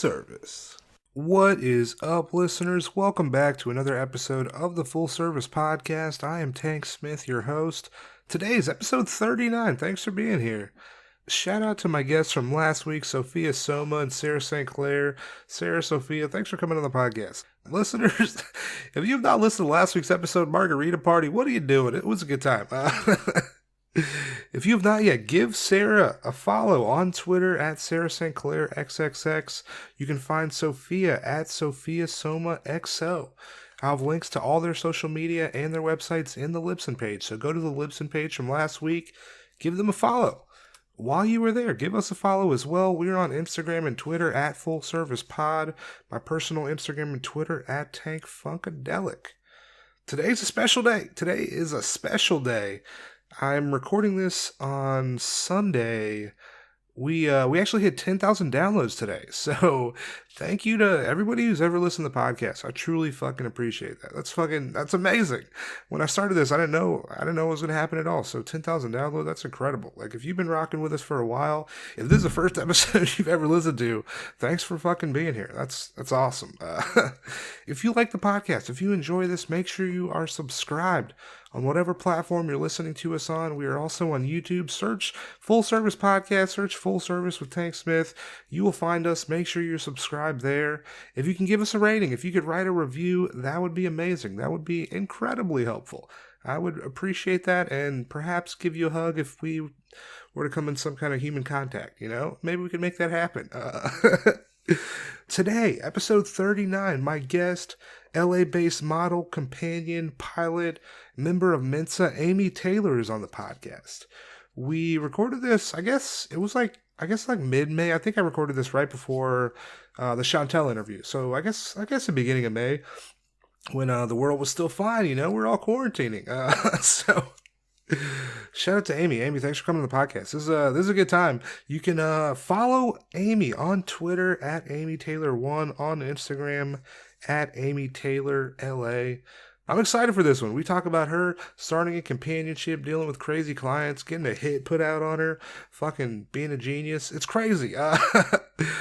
Service. What is up, listeners? Welcome back to another episode of the Full Service Podcast. I am Tank Smith, your host. Today is episode 39. Thanks for being here. Shout out to my guests from last week, Sophia Soma and Sarah St. Clair. Sarah, Sophia, thanks for coming on the podcast. Listeners, if you've not listened to last week's episode, Margarita Party, what are you doing? It was a good time. If you have not yet, give Sarah a follow on Twitter at Sarah St. Clair XXX. You can find Sophia at Sophia Soma XO. I'll have links to all their social media and their websites in the Libsyn page. So go to the Libsyn page from last week, give them a follow. While you were there, give us a follow as well. We're on Instagram and Twitter at Full Service Pod. My personal Instagram and Twitter at Tank Funkadelic. Today's a special day. Today is a special day. I'm recording this on Sunday. We actually hit 10,000 downloads today. So thank you to everybody who's ever listened to the podcast. I truly fucking appreciate that. That's amazing. When I started this, I didn't know what was going to happen at all. So 10,000 downloads, that's incredible. Like, if you've been rocking with us for a while, if this is the first episode you've ever listened to, thanks for fucking being here. That's awesome. If you like the podcast, if you enjoy this, make sure you are subscribed on whatever platform you're listening to us on. We are also on YouTube. Search Full Service Podcast. Search Full Service with Tank Smith. You will find us. Make sure you're subscribed there. If you can give us a rating, if you could write a review, that would be amazing. That would be incredibly helpful. I would appreciate that, and perhaps give you a hug if we were to come in some kind of human contact, Maybe we could make that happen. Today, episode 39, my guest, LA-based model, companion, pilot, member of Mensa, Amy Taylor, is on the podcast. We recorded this, I guess like mid-May. I think I recorded this right before the Chantel interview. So I guess the beginning of May, when the world was still fine, we're all quarantining. So shout out to Amy. Amy, thanks for coming to the podcast. This is a good time. You can follow Amy on Twitter at AmyTaylor1, on Instagram at AmyTaylorLA. I'm excited for this one. We talk about her starting a companionship, dealing with crazy clients, getting a hit put out on her, fucking being a genius. It's crazy.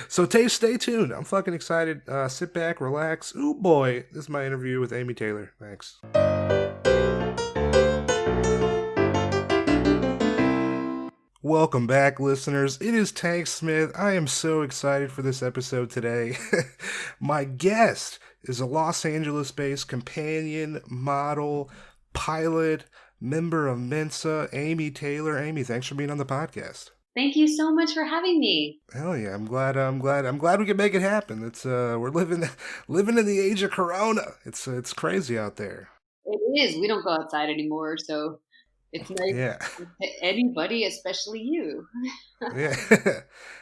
So stay tuned. I'm fucking excited. Sit back, relax. Ooh boy, this is my interview with Amy Taylor. Thanks. Welcome back, listeners. It is Tank Smith. I am so excited for this episode today. My guest is a Los Angeles-based companion, model, pilot, member of Mensa, Amy Taylor. Amy, thanks for being on the podcast. Thank you so much for having me. Hell yeah, I'm glad we can make it happen. It's we're living in the age of Corona. It's crazy out there. It is. We don't go outside anymore, so it's nice to anybody, especially you. Yeah.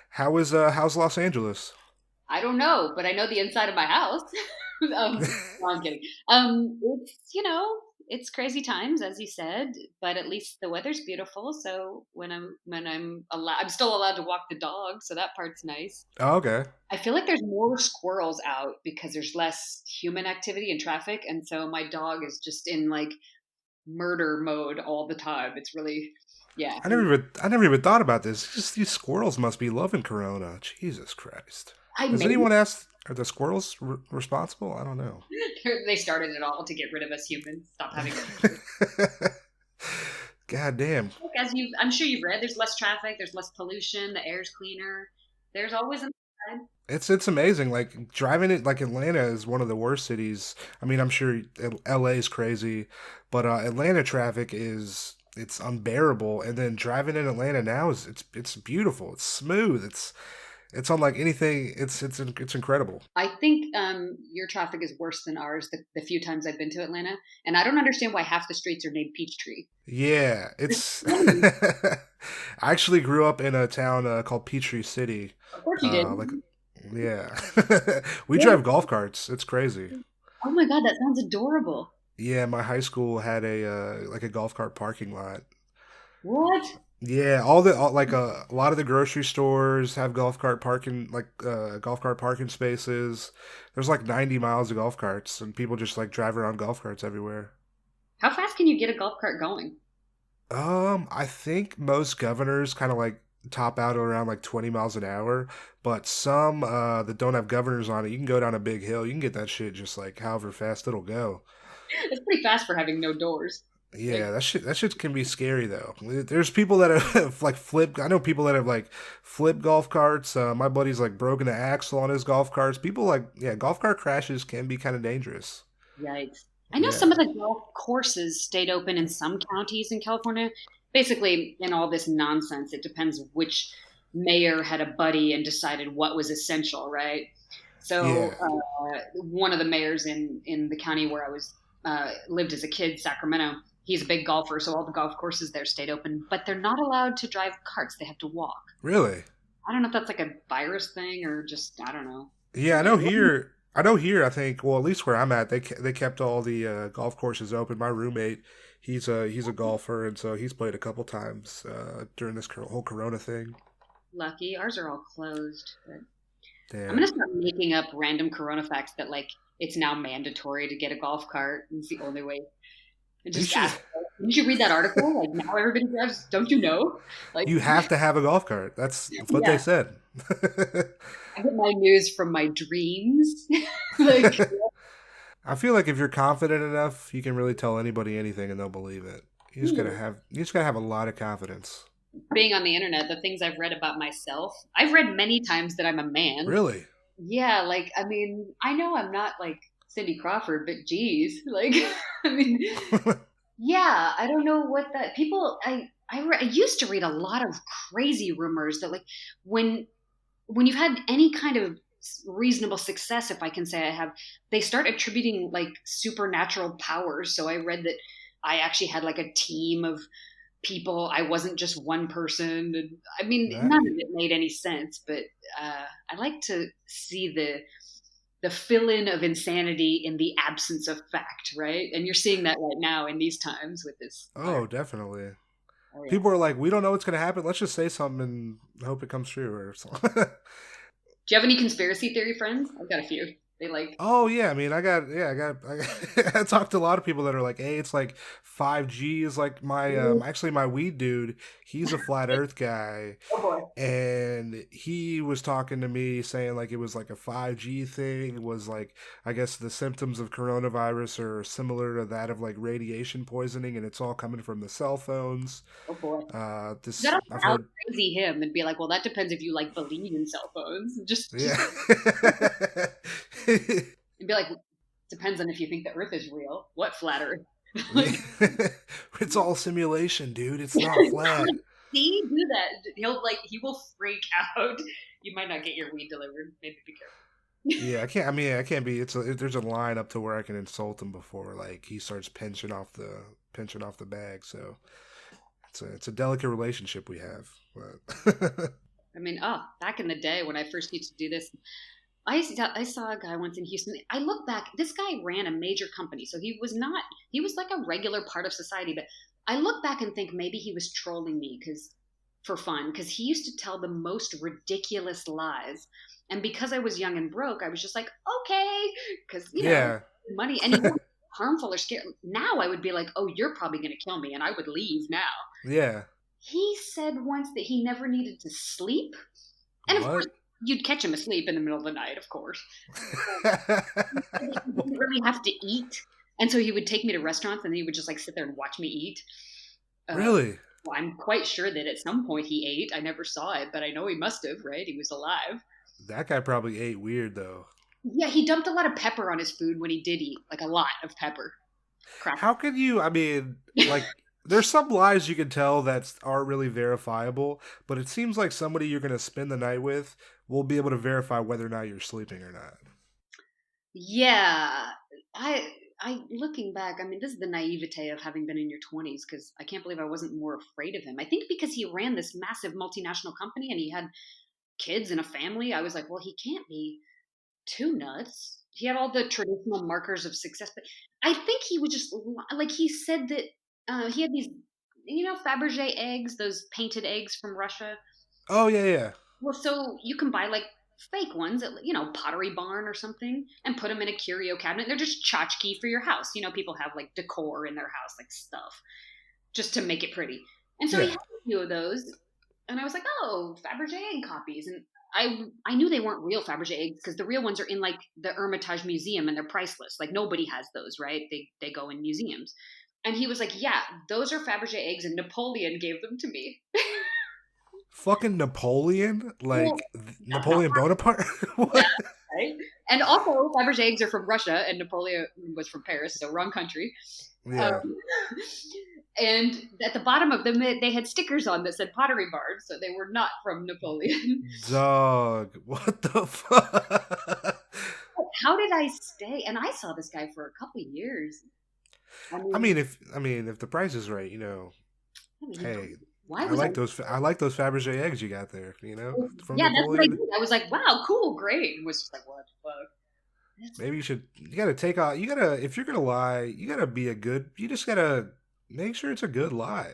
How's Los Angeles? I don't know, but I know the inside of my house. No, I'm kidding. It's crazy times, as you said, but at least the weather's beautiful. So when I'm still allowed to walk the dog, so that part's nice. Oh, okay. I feel like there's more squirrels out because there's less human activity and traffic, and so my dog is just in like murder mode all the time. It's really, yeah. I never even thought about this. Just these squirrels must be loving Corona. Jesus Christ. Has anyone asked, are the squirrels responsible? I don't know. They started it all to get rid of us humans. Stop having it. God damn. Look, I'm sure you've read, there's less traffic, there's less pollution, the air's cleaner. There's always an upside. It's amazing. Like, driving it, like, Atlanta is one of the worst cities. I mean, I'm sure LA is crazy, but Atlanta traffic it's unbearable. And then driving in Atlanta now it's beautiful. It's smooth. It's unlike anything. It's incredible. I think your traffic is worse than ours the few times I've been to Atlanta. And I don't understand why half the streets are named Peachtree. Yeah, it's... I actually grew up in a town called Peachtree City. Of course you did. Yeah. We drive golf carts. It's crazy. Oh my God, that sounds adorable. Yeah, my high school had a golf cart parking lot. What? Yeah, a lot of the grocery stores have golf cart parking spaces. There's like 90 miles of golf carts, and people just like drive around golf carts everywhere. How fast can you get a golf cart going? I think most governors kind of like top out around like 20 miles an hour, but some that don't have governors on it, you can go down a big hill. You can get that shit just like however fast it'll go. It's pretty fast for having no doors. Yeah, Like, that shit can be scary though. There's people that have like flipped. I know people that have like flipped golf carts. My buddy's like broken the axle on his golf carts. People like yeah, golf cart crashes can be kind of dangerous. yikes. I know Yeah, some of the golf courses stayed open in some counties in California. Basically, in all this nonsense, it depends which mayor had a buddy and decided what was essential, right? So, yeah. one of the mayors in the county where I was lived as a kid, Sacramento, he's a big golfer, so all the golf courses there stayed open, but they're not allowed to drive carts. They have to walk. Really? I don't know if that's like a virus thing or just I don't know. Yeah, I know But here. I know here. I think well, at least where I'm at, they kept all the golf courses open. My roommate, he's a golfer, and so he's played a couple times during this whole Corona thing. lucky ours are all closed. But I'm gonna Damn. start making up random Corona facts that like it's now mandatory to get a golf cart. It's the only way. And You just should. ask. Didn't you read that article? Like now everybody drives. Don't you know? Like You have to have a golf cart. That's what they yeah, said. I get my news from my dreams. Like I feel like if you're confident enough, you can really tell anybody anything and they'll believe it. You just gotta have a lot of confidence. being on the internet, the things I've read about myself, I've read many times that I'm a man. Really? Yeah, like I mean, I know I'm not like Cindy Crawford, but geez, like I mean, yeah, I don't know what that people. I used to read a lot of crazy rumors that like when when you've had any kind of reasonable success, if I can say I have, they start attributing like supernatural powers. So I read that I actually had like a team of people. I wasn't just one person. And, I mean, That none of it made any sense, but I like to see the fill in of insanity in the absence of fact, right? And you're seeing that right now in these times with this oh, virus. definitely. Oh yeah. People are like, we don't know what's gonna happen. Let's just say something and hope it comes true or something. Do you have any conspiracy theory friends? I've got a few. They like, Oh yeah, I mean, I talked to a lot of people that are like, hey, it's like 5G is like my oh actually my weed dude. He's a flat Earth guy, boy, and he was talking to me saying like it was like a 5G thing. It was like I guess the symptoms of coronavirus are similar to that of like radiation poisoning, and it's all coming from the cell phones. oh boy. You This gotta I've out heard, crazy him and be like, well, that depends if you like believe in cell phones. Just yeah. and be like, depends on if you think the Earth is real. What flat Earth? Yeah. Like, It's all simulation, dude. It's not flat. see, do that. He will freak out. You might not get your weed delivered. Maybe be careful. Yeah, I can't. I mean, I can't be. There's a line up to where I can insult him before like he starts pinching off the bag. So it's a delicate relationship we have. But I mean, oh, back in the day when I first used to do this, I saw a guy once in Houston. I look back, this guy ran a major company. So he was not, he was like a regular part of society. But I look back and think maybe he was trolling me because for fun, because he used to tell the most ridiculous lies. And because I was young and broke, I was just like, okay, because, yeah, money, and he wasn't harmful or scary. Now I would be like, oh, you're probably going to kill me. And I would leave now. yeah. He said once that he never needed to sleep. And of course, What? you'd catch him asleep in the middle of the night, of course. He didn't really have to eat. And so he would take me to restaurants and he would just like sit there and watch me eat. Uh, Really? well, I'm quite sure that at some point he ate. I never saw it, but I know he must have, right? He was alive. That guy probably ate weird though. Yeah, he dumped a lot of pepper on his food when he did eat, like a lot of pepper. Crap. How can you? I mean, like, there's some lies you can tell that aren't really verifiable, but it seems like somebody you're gonna spend the night with will be able to verify whether or not you're sleeping or not. Yeah, I looking back, I mean, this is the naivete of having been in your 20s because I can't believe I wasn't more afraid of him. I think because he ran this massive multinational company and he had kids and a family, I was like, well, he can't be too nuts. He had all the traditional markers of success, but I think he was just like he said that he had these, Fabergé eggs, those painted eggs from Russia. Oh yeah, yeah, Well, so you can buy like fake ones at Pottery Barn or something and put them in a curio cabinet. They're just tchotchke for your house. People have like decor in their house, like stuff, just to make it pretty. And so he yeah. had a few of those. And I was like, oh, Fabergé egg copies. And I knew they weren't real Fabergé eggs because the real ones are in like the Hermitage Museum and they're priceless. Like nobody has those, right? They go in museums. And he was like, yeah, those are Fabergé eggs, and Napoleon gave them to me. Fucking Napoleon? Well, Like not Napoleon Bonaparte? yeah, What? right. And also, Fabergé eggs are from Russia, and Napoleon was from Paris, so wrong country. Um, Yeah. and at the bottom of them, they had stickers on that said Pottery Barn, so they were not from Napoleon. Dog. What the fuck? How did I stay? And I saw this guy for a couple of years. I I mean, mean, if the price is right, I mean, hey, why I was I? like those. I like those Fabergé eggs you got there. From Yeah, that's what I Napoleon. did. I was like, wow, cool, great. And was just like, what the fuck? That's, Maybe you should. You gotta take out. You gotta. If you're gonna lie, you gotta be a good. You just gotta make sure it's a good lie.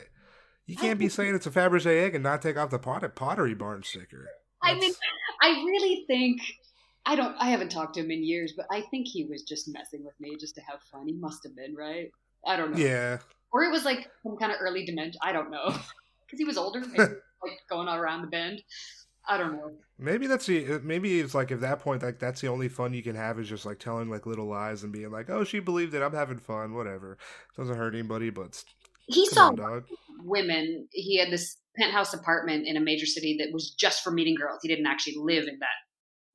You I can't be think, saying it's a Fabergé egg and not take off the Pottery Barn sticker. I mean, That's I really think I haven't talked to him in years, but I think he was just messing with me just to have fun. He must have been, right? I don't know. yeah. Or it was like some kind of early dementia. I don't know. Because he was older, maybe like going all around the bend. I don't know. Maybe that's the. Maybe it's like at that point, like that's the only fun you can have is just like telling like little lies and being like, "Oh, she believed it. I'm having fun. Whatever. Doesn't hurt anybody." But He come saw on, dog. women. He had this penthouse apartment in a major city that was just for meeting girls. He didn't actually live in that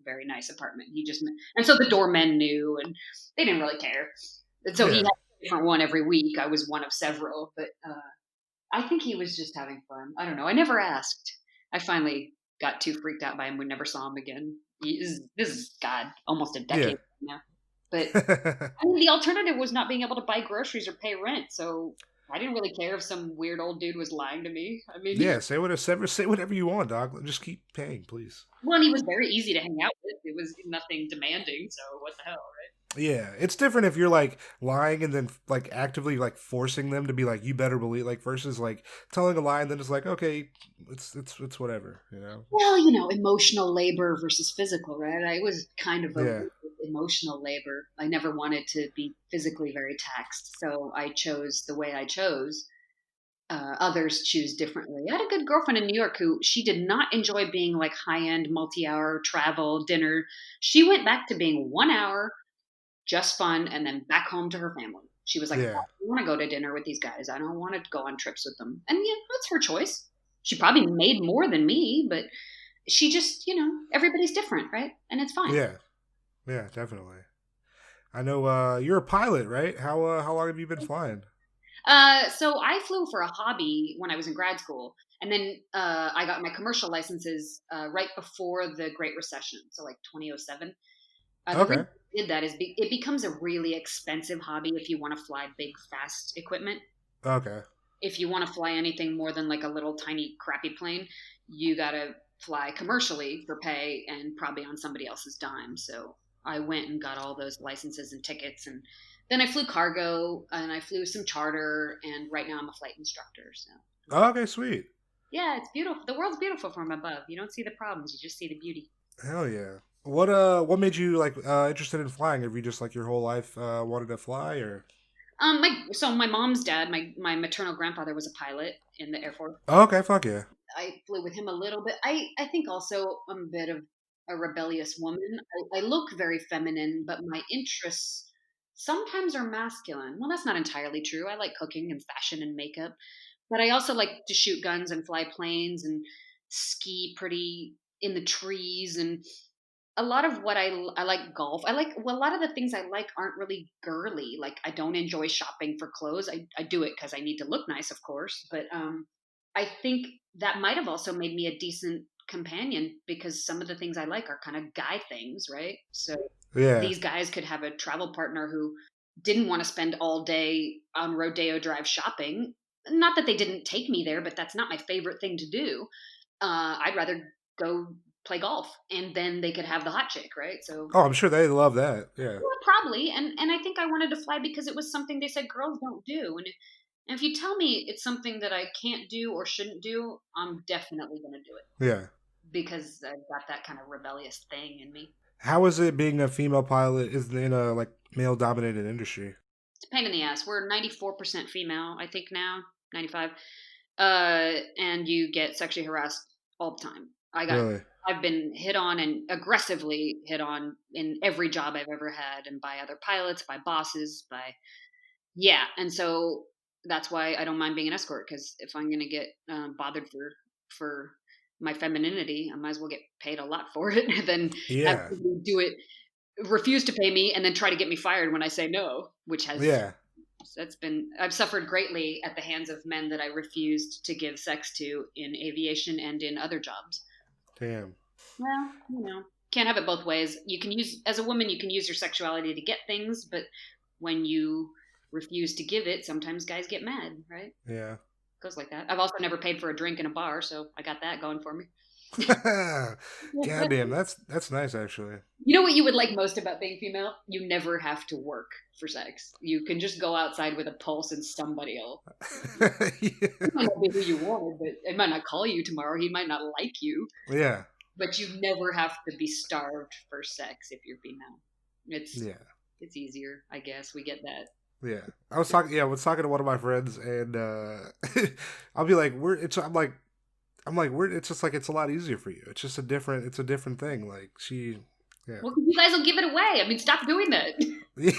very nice apartment. He just, and so the doormen knew, and they didn't really care. And so he had Yeah. a different one every week. I was one of several, but I think he was just having fun. I don't know. I never asked. I finally got too freaked out by him. We never saw him again. This is God, almost a Yeah. decade now. But I mean, the alternative was not being able to buy groceries or pay rent. So I didn't really care if some weird old dude was lying to me. I mean, Yeah. Say whatever you want, dog. Just keep paying, please. one, he was very easy to hang out with. It was nothing demanding. So what the hell, right? Yeah, it's different if you're like lying and then like actively like forcing them to be like you better believe like versus like telling a lie and then it's like okay, it's whatever. Well, emotional labor versus physical, right? I was kind of Yeah, okay with emotional labor. I never wanted to be physically very taxed, so I chose the way I chose. Others choose differently. I had a good girlfriend in New York who she did not enjoy being like high end, multi hour travel, dinner. She went back to being 1 hour, just fun, and then back home to her family. She was like, I yeah, don't want to go to dinner with these guys. I don't want to go on trips with them. And yeah, that's her choice. She probably made more than me, but she just, everybody's different, right? And it's fine. yeah, yeah, definitely. I know you're a pilot, right? How long have you been flying? So I flew for a hobby when I was in grad school, and then I got my commercial licenses right before the Great Recession, so like 2007. The Okay, reason I did that is it becomes a really expensive hobby if you want to fly big, fast equipment. okay, If you want to fly anything more than like a little tiny crappy plane, you got to fly commercially for pay and probably on somebody else's dime. So I went and got all those licenses and tickets, and then I flew cargo and I flew some charter, and right now I'm a flight instructor. So okay, sweet. yeah, it's beautiful. The world's beautiful from above. You don't see the problems, you just see the beauty. Hell yeah. What made you like interested in flying? Have you just like your whole life wanted to fly or? My mom's dad, my maternal grandfather was a pilot in the Air Force. Okay, fuck yeah. I flew with him a little bit. I think also I'm a bit of a rebellious woman. I look very feminine, but my interests sometimes are masculine. Well, that's not entirely true. I like cooking and fashion and makeup, but I also like to shoot guns and fly planes and ski pretty in the trees, and a lot of what I like golf. I like, well, a lot of the things I like aren't really girly. Like I don't enjoy shopping for clothes. I do it because I need to look nice, of course. But I think that might have also made me a decent companion because some of the things I like are kind of guy things, right? So Yeah, these guys could have a travel partner who didn't want to spend all day on Rodeo Drive shopping. Not that they didn't take me there, but that's not my favorite thing to do. I'd rather go play golf, and then they could have the hot chick, right? So oh, I'm sure they love that. Yeah, well, probably, and I think I wanted to fly because it was something they said girls don't do, and if you tell me it's something that I can't do or shouldn't do, I'm definitely going to do it yeah. because I've got that kind of rebellious thing in me. How is it being a female pilot is in a like male dominated industry? It's a pain in the ass. We're 94% female, I think now, 95. And you get sexually harassed all the time. Really? I've been hit on and aggressively hit on in every job I've ever had, and by other pilots, by bosses, by yeah. And so that's why I don't mind being an escort, because if I'm going to get bothered for my femininity, I might as well get paid a lot for it than have Yeah. people do it, refuse to pay me, and then try to get me fired when I say no, which has Yeah. that's been I've suffered greatly at the hands of men that I refused to give sex to in aviation and in other jobs. Damn. Well, can't have it both ways. You can use as a woman, you can use your sexuality to get things, but when you refuse to give it, sometimes guys get mad, right? Yeah. Goes like that. I've also never paid for a drink in a bar, so I got that going for me. Goddamn, that's nice actually. You know what you would like most about being female? You never have to work for sex. You can just go outside with a pulse and somebody will. Yeah. It might not be who you wanted, but it might not call you tomorrow. He might not like you, Yeah. but you never have to be starved for sex if you're female. It's Yeah. it's easier, I guess. We get that. Yeah. I was talking to one of my friends and I'll be like, I'm like, we're it's just like it's a lot easier for you. It's a different thing. Like yeah. Well, 'cause you guys will give it away. I mean, stop doing that. If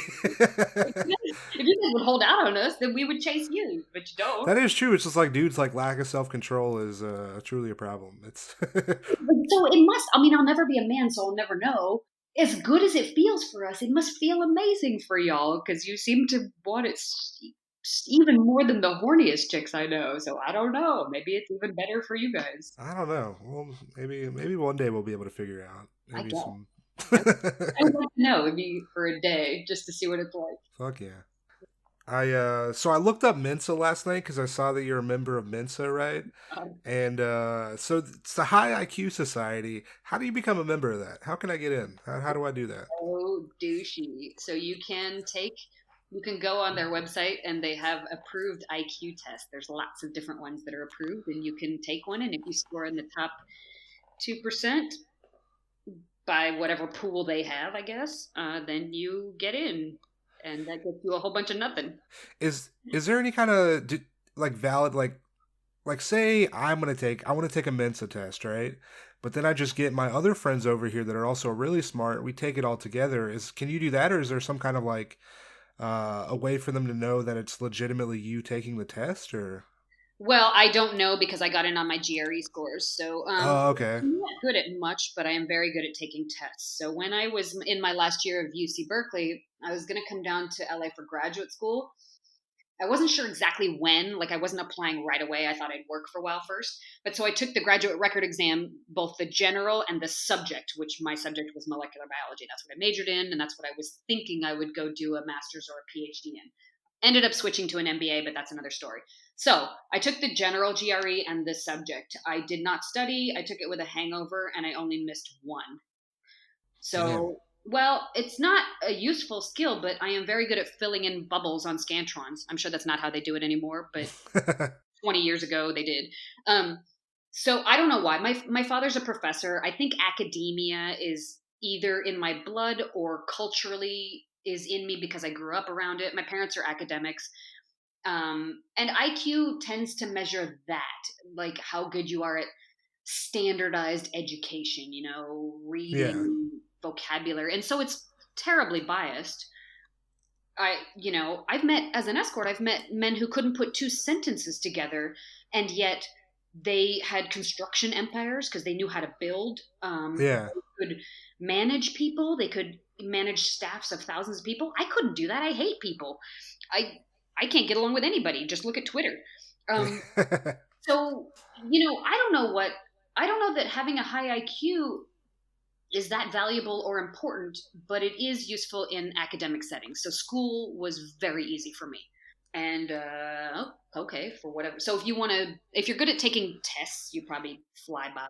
Yeah. you guys would hold out on us, then we would chase you, but you don't. That is true. It's just like dudes like lack of self control is truly a problem. It's So it must. I mean, I'll never be a man, so I'll never know. As good as it feels for us, it must feel amazing for y'all because you seem to want it even more than the horniest chicks I know. So I don't know. Maybe it's even better for you guys. I don't know. Well, maybe one day we'll be able to figure out I maybe guess. some. I would like to know, maybe for a day, just to see what it's like. Fuck yeah. I looked up Mensa last night because I saw that you're a member of Mensa, right? Um, And so it's the High IQ Society. How do you become a member of that? How can I get in? How do I do that? so douchey. So you can go on their website and they have approved IQ tests. There's lots of different ones that are approved, and you can take one. And if you score in the top 2% by whatever pool they have, I guess, then you get in, and that gets you a whole bunch of nothing. Is there any kind of like valid like say I want to take a Mensa test, right? But then I just get my other friends over here that are also really smart. We take it all together. Is Can you do that, or is there some kind of like a way for them to know that it's legitimately you taking the test, or? Well, I don't know because I got in on my GRE scores. So Oh, okay. I'm not good at much, but I am very good at taking tests. So when I was in my last year of UC Berkeley, I was going to come down to LA for graduate school. I wasn't sure exactly when, like I wasn't applying right away. I thought I'd work for a while first. But so I took the graduate record exam, both the general and the subject, which my subject was molecular biology. That's what I majored in, and that's what I was thinking I would go do a master's or a PhD in. Ended up switching to an MBA, but that's another story. So I took the general GRE and this subject. I did not study. I took it with a hangover, and I only missed one. Damn. So, well, it's not a useful skill, but I am very good at filling in bubbles on Scantrons. I'm sure that's not how they do it anymore, but 20 years ago they did. Um, so I don't know why. My father's a professor. I think academia is either in my blood or culturally is in me because I grew up around it. My parents are academics. And IQ tends to measure that, like how good you are at standardized education, Yeah. reading, vocabulary. And so it's terribly biased. I've met, as an escort, I've met men who couldn't put two sentences together, and yet they had construction empires because they knew how to build. Yeah. They could manage people. They could manage staffs of thousands of people. I couldn't do that. I hate people. I I can't get along with anybody. Just look at Twitter. Um, so I don't know what I don't know that having a high IQ is that valuable or important, but it is useful in academic settings. So school was very easy for me. And okay, for whatever. So if you're good at taking tests, you probably fly by.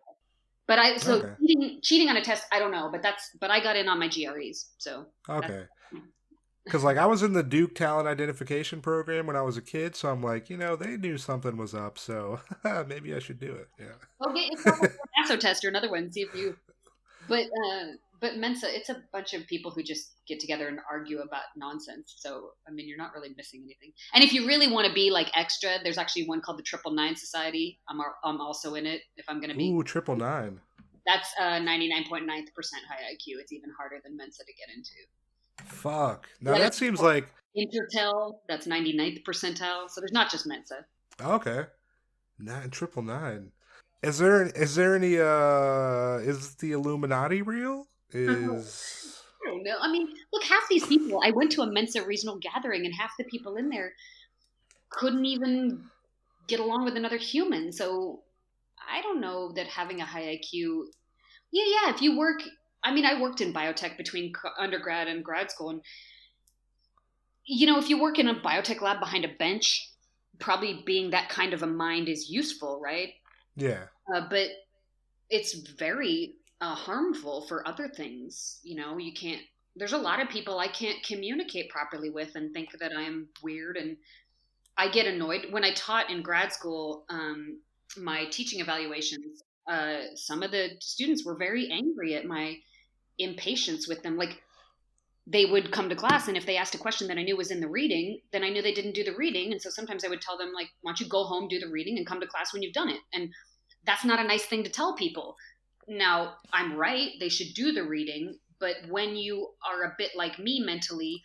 But Okay. cheating on a test, I don't know. But I got in on my GREs, so that's Okay. Because like I was in the Duke Talent Identification Program when I was a kid, so I'm like, they knew something was up, so maybe I should do it. Go get yourself Yeah. a ASO test or another one. See if you. But but Mensa, it's a bunch of people who just get together and argue about nonsense. So, I mean, you're not really missing anything. And if you really want to be like extra, there's actually one called the Triple Nine Society. I'm also in it if I'm going to be. Ooh, triple nine. That's 99.9% high IQ. It's even harder than Mensa to get into. Fuck. Now Yeah, that seems like Intertel, that's 99th percentile. So there's not just Mensa. okay. Triple nine. Is there any is the Illuminati real? Is I don't know. I mean, look, half these people, I went to a Mensa regional gathering and half the people in there couldn't even get along with another human. So I don't know that having a high IQ, yeah, if you work, I mean, I worked in biotech between undergrad and grad school. And, if you work in a biotech lab behind a bench, probably being that kind of a mind is useful, right? yeah. But it's very harmful for other things. You can't, there's a lot of people I can't communicate properly with and think that I'm weird. And I get annoyed when I taught in grad school. My teaching evaluations, some of the students were very angry at my impatience with them. Like, they would come to class, and if they asked a question that I knew was in the reading, then I knew they didn't do the reading. And so sometimes I would tell them, like, why don't you go home, do the reading, and come to class when you've done it? And that's not a nice thing to tell people. Now, I'm right, they should do the reading, but when you are a bit like me mentally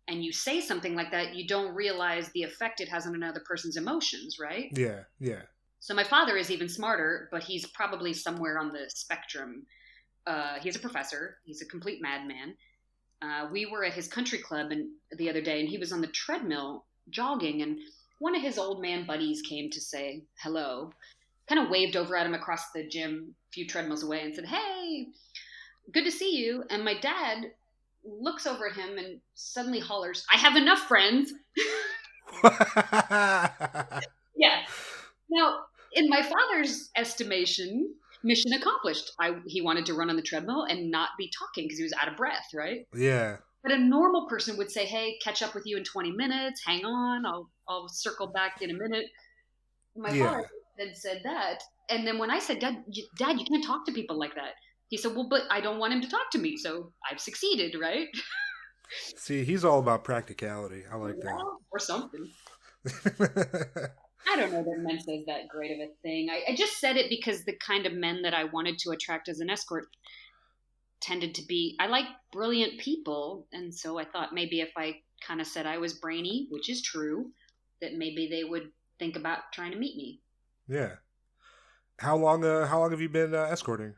and you say something like that, you don't realize the effect it has on another person's emotions, right? Yeah. Yeah. So my father is even smarter, but he's probably somewhere on the spectrum. He's a professor. He's a complete madman. We were at his country club the other day, and he was on the treadmill jogging, and one of his old man buddies came to say hello, kind of waved over at him across the gym a few treadmills away and said, "Hey, good to see you." And my dad looks over at him and suddenly hollers, "I have enough friends." Yeah. Now, in my father's estimation, mission accomplished. He wanted to run on the treadmill and not be talking because he was out of breath, right? yeah. But a normal person would say, "Hey, catch up with you in 20 minutes. Hang on, I'll circle back in a minute." My father Yeah. had said that, and then when I said, Dad, you can't talk to people like that." He said, "Well, but I don't want him to talk to me, so I've succeeded, right?" See, he's all about practicality. I like that. Well, or something. I don't know that Mensa is that great of a thing. I just said it because the kind of men that I wanted to attract as an escort tended to be, I like brilliant people. And so I thought maybe if I kind of said I was brainy, which is true, that maybe they would think about trying to meet me. yeah. How long have you been escorting?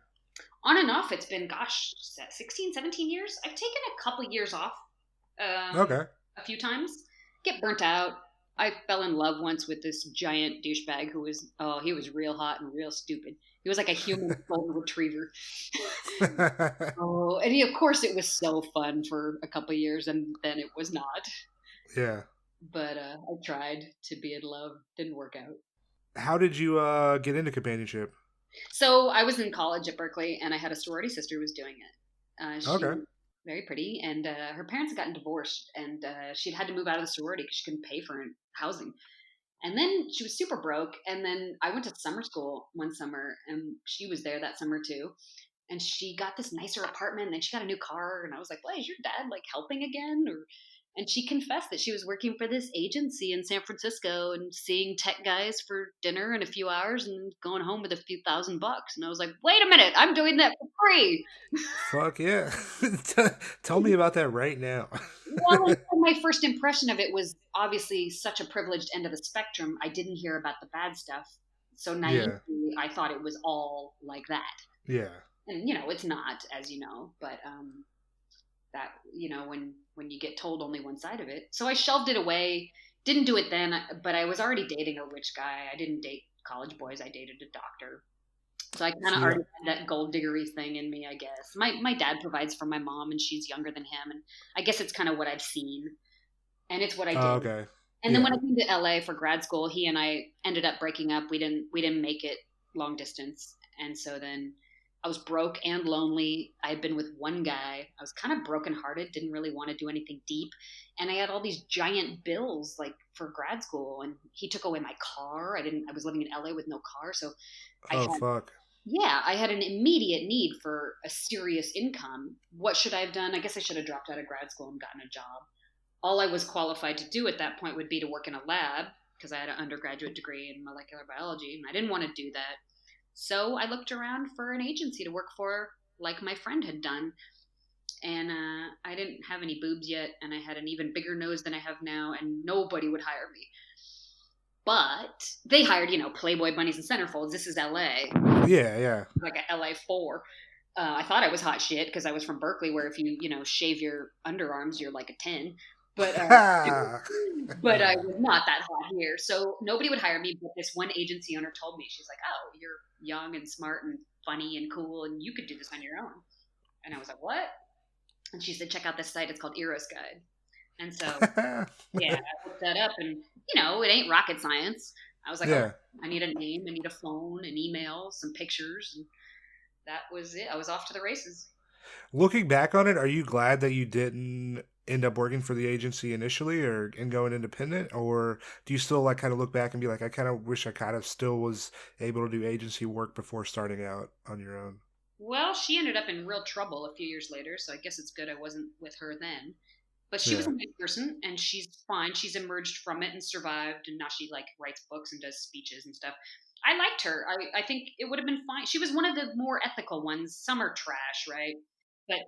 On and off, it's been, gosh, 16, 17 years. I've taken a couple years off Okay. a few times, get burnt out. I fell in love once with this giant douchebag who was, oh, he was real hot and real stupid. He was like a human golden retriever. Oh, and of course, it was so fun for a couple years, and then it was not. yeah. But I tried to be in love, didn't work out. How did you get into companionship? So I was in college at Berkeley, and I had a sorority sister who was doing it. She Okay. was very pretty, and her parents had gotten divorced, and she'd had to move out of the sorority because she couldn't pay for housing. And then she was super broke, and then I went to summer school one summer, and she was there that summer too. And she got this nicer apartment, and then she got a new car, and I was like, "Well, is your dad like helping again?" Or and she confessed that she was working for this agency in San Francisco and seeing tech guys for dinner in a few hours and going home with a few $1,000. And I was like, "Wait a minute, I'm doing that for free." Fuck yeah. Tell me about that right now. Well, my first impression of it was obviously such a privileged end of the spectrum. I didn't hear about the bad stuff. So yeah. naively, I thought it was all like that. Yeah. And, it's not, as you know, but that, when you get told only one side of it. So I shelved it away, didn't do it then, but I was already dating a rich guy. I didn't date college boys. I dated a doctor. So I kind of See, already had that gold diggery thing in me, I guess. My dad provides for my mom, and she's younger than him, and I guess it's kind of what I've seen, and it's what I did. okay. And then when Yeah. I came to LA for grad school, he and I ended up breaking up. We didn't make it long distance, and so then I was broke and lonely. I had been with one guy. I was kind of brokenhearted, didn't really want to do anything deep, and I had all these giant bills like for grad school, and he took away my car. I was living in LA with no car, so I Oh had fuck. yeah, I had an immediate need for a serious income. What should I have done? I guess I should have dropped out of grad school and gotten a job. All I was qualified to do at that point would be to work in a lab because I had an undergraduate degree in molecular biology and I didn't want to do that. So I looked around for an agency to work for, like my friend had done. And I didn't have any boobs yet, and I had an even bigger nose than I have now, and nobody would hire me. But they hired, Playboy bunnies and centerfolds. This is LA, Yeah, yeah. like a LA 4. I thought I was hot shit because I was from Berkeley, where if you, shave your underarms, you're like a 10. But but I was not that hot here. So nobody would hire me. But this one agency owner told me, she's like, "Oh, you're young and smart and funny and cool, and you could do this on your own." And I was like, "What?" And she said, "Check out this site. It's called Eros Guide." And so, yeah, I looked that up, and it ain't rocket science. I was like, "Oh, Yeah. I need a name, I need a phone, an email, some pictures," and that was it. I was off to the races. Looking back on it, are you glad that you didn't end up working for the agency initially or and going independent? Or do you still like kind of look back and be like, I kind of wish I kind of still was able to do agency work before starting out on your own? Well, she ended up in real trouble a few years later, so I guess it's good I wasn't with her then. But she was a Yeah. nice person, and she's fine. She's emerged from it and survived, and now she like writes books and does speeches and stuff. I liked her. I think it would have been fine. She was one of the more ethical ones. Some are trash, right? But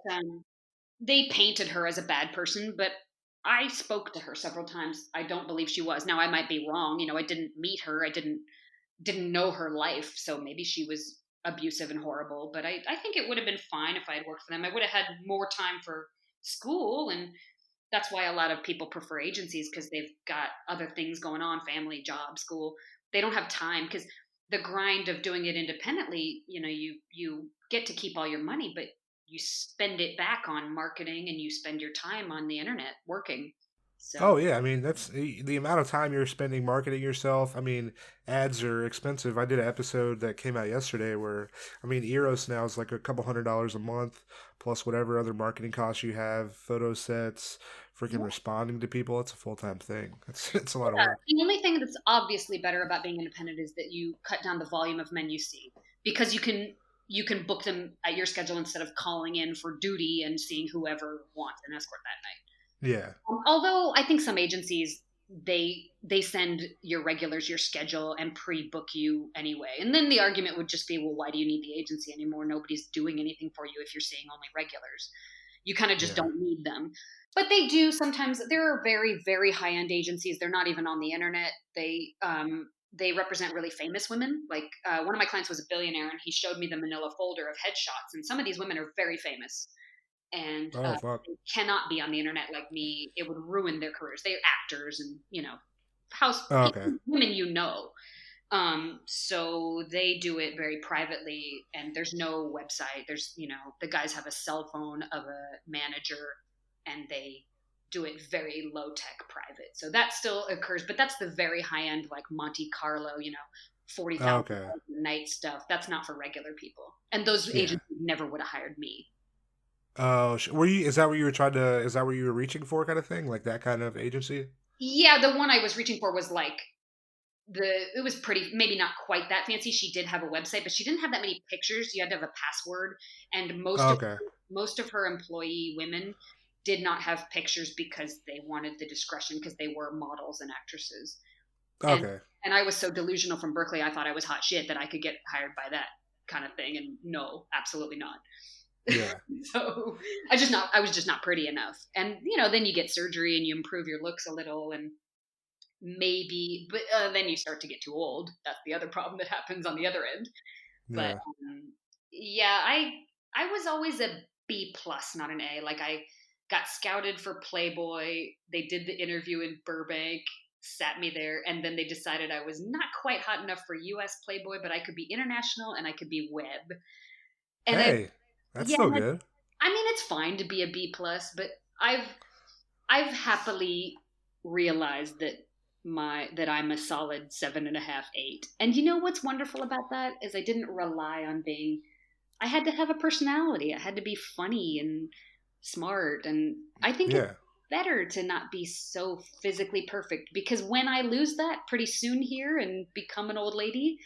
they painted her as a bad person. But I spoke to her several times. I don't believe she was. Now I might be wrong. I didn't meet her. I didn't know her life, so maybe she was abusive and horrible. But I think it would have been fine if I had worked for them. I would have had more time for school, and that's why a lot of people prefer agencies because they've got other things going on, family, job, school. They don't have time because the grind of doing it independently, you get to keep all your money, but you spend it back on marketing and you spend your time on the internet working. Oh So yeah, I mean that's the amount of time you're spending marketing yourself. I mean, ads are expensive. I did an episode that came out yesterday where I mean, Eros now is like a couple $100 a month plus whatever other marketing costs you have, photo sets, freaking yeah. responding to people. It's a full-time thing. It's a lot of Yeah. work. The only thing that's obviously better about being independent is that you cut down the volume of men you see because you can book them at your schedule instead of calling in for duty and seeing whoever wants an escort that night. Yeah. Although I think some agencies they send your regulars your schedule and pre-book you anyway. And then the argument would just be, well, why do you need the agency anymore? Nobody's doing anything for you if you're seeing only regulars. You kind of just Yeah. don't need them. But they do sometimes. There are very, very high-end agencies. They're not even on the internet. They represent really famous women. Like one of my clients was a billionaire, and he showed me the manila folder of headshots. And some of these women are very famous and Oh fuck. they cannot be on the internet like me. It would ruin their careers. They're actors and house Oh, okay. people, women so they do it very privately, and there's no website. There's the guys have a cell phone of a manager, and they do it very low tech private. So that still occurs, but that's the very high end like Monte Carlo, forty Oh, thousand okay. night stuff. That's not for regular people, and those Yeah. agents never would have hired me. Oh, were you? Is that what you were trying to? Is that what you were reaching for, kind of thing, like that kind of agency? Yeah, the one I was reaching for was like it was pretty, maybe not quite that fancy. She did have a website, but she didn't have that many pictures. You had to have a password, and Oh, okay. most of her employee women did not have pictures because they wanted the discretion because they were models and actresses. And Okay. and I was so delusional from Berkeley, I thought I was hot shit that I could get hired by that kind of thing, and no, absolutely not. Yeah. So I was just not pretty enough. And then you get surgery and you improve your looks a little, and maybe, but then you start to get too old. That's the other problem that happens on the other end. But Yeah. yeah, I was always a B plus, not an A. Like I got scouted for Playboy. They did the interview in Burbank, sat me there, and then they decided I was not quite hot enough for U.S. Playboy, but I could be international and I could be web. And I Hey, that's yeah, still good. I mean it's fine to be a B plus, but I've I've happily realized that I'm a solid 7.5, 8. And you know what's wonderful about that is I didn't rely on being. I had to have a personality. I had to be funny and smart, and I think it's Yeah. better to not be so physically perfect because when I lose that pretty soon here and become an old lady,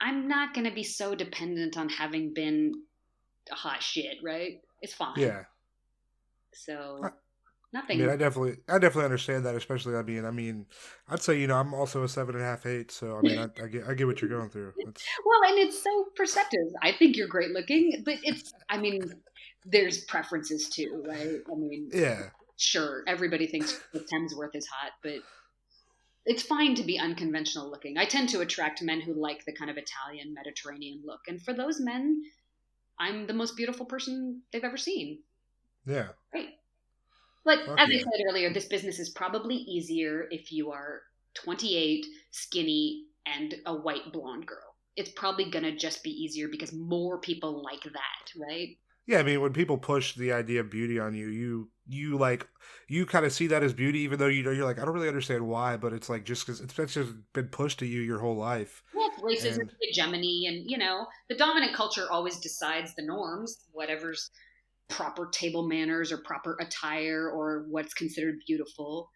I'm not going to be so dependent on having been a hot shit, right? It's fine. Yeah. I, So I mean, nothing. I definitely understand that, especially I'd say I'm also a 7.5, 8. So I mean, I get what you're going through. It's Well, and it's so perceptive. I think you're great looking, but I mean, there's preferences too, right? I mean, yeah, sure, everybody thinks Chris Hemsworth is hot, but it's fine to be unconventional looking. I tend to attract men who like the kind of Italian Mediterranean look. And for those men, I'm the most beautiful person they've ever seen. yeah, Right. But fuck as I yeah. said earlier, this business is probably easier if you are 28, skinny, and a white blonde girl. It's probably going to just be easier because more people like that, right? Yeah, I mean, when people push the idea of beauty on you, you kind of see that as beauty, even though you're like, I don't really understand why, but it's like just because it's just been pushed to you your whole life, Yeah, it's racism, and hegemony, and the dominant culture always decides the norms, whatever's proper table manners or proper attire or what's considered beautiful.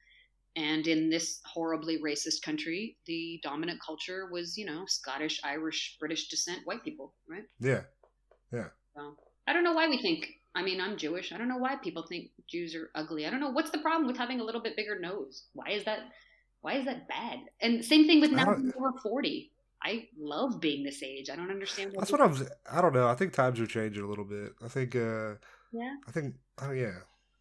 And in this horribly racist country, the dominant culture was, Scottish, Irish, British descent white people, right? yeah, yeah. So I don't know why we think. I mean, I'm Jewish. I don't know why people think Jews are ugly. I don't know what's the problem with having a little bit bigger nose. Why is that? Why is that bad? And same thing with I now don't. being over 40. I love being this age. I don't understand why That's what people. I don't know. I think times are changing a little bit. Yeah. I think. Oh yeah.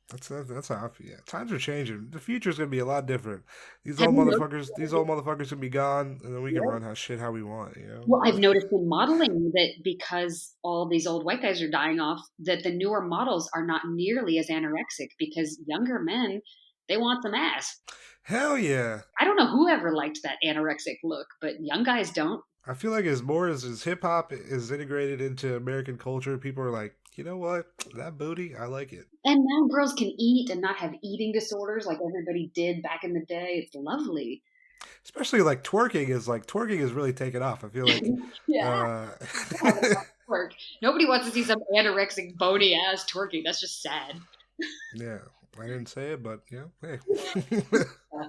That's how I feel. Yeah. Times are changing. The future's gonna be a lot different. Have you noticed? These old motherfuckers gonna be gone, and then we can Yeah. run how we want. You know. Well, I've noticed in modeling that because all these old white guys are dying off, that the newer models are not nearly as anorexic because younger men, they want some ass. Hell yeah. I don't know who ever liked that anorexic look, but young guys don't. I feel like as hip hop is integrated into American culture, people are like, you know what, that booty, I like it. And now girls can eat and not have eating disorders like everybody did back in the day. It's lovely. Especially like twerking is really taken off. I feel like, Yeah, uh, work. Nobody wants to see some anorexic bony ass twerking. That's just sad. yeah, I didn't say it, but yeah, hey, Uh,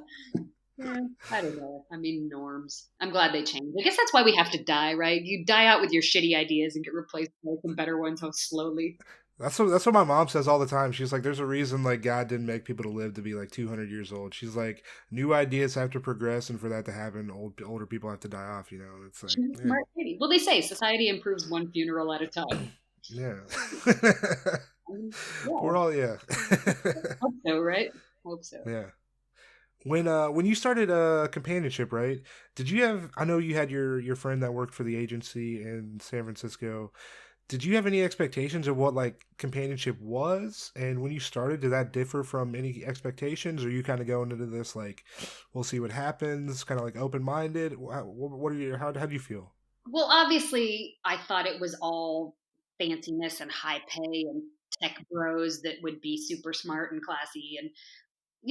yeah, I don't know. I mean, norms. I'm glad they changed. I guess that's why we have to die, right? You die out with your shitty ideas and get replaced by some better ones so slowly. that's what my mom says all the time. She's like, there's a reason like God didn't make people to live to be like 200 years old. She's like, new ideas have to progress, and for that to happen, older people have to die off. You know, it's like, She's a yeah, smart lady. Well, they say society improves one funeral at a time. yeah. I mean, yeah, We're all yeah, hope so, right? Hope so. yeah. When you started companionship, right? Did you have? I know you had your friend that worked for the agency in San Francisco. Did you have any expectations of what like companionship was? And when you started, did that differ from any expectations, or you kind of going into this like, we'll see what happens, kind of like open minded? What are you? How do you feel? Well, obviously, I thought it was all fanciness and high pay and tech bros that would be super smart and classy. And,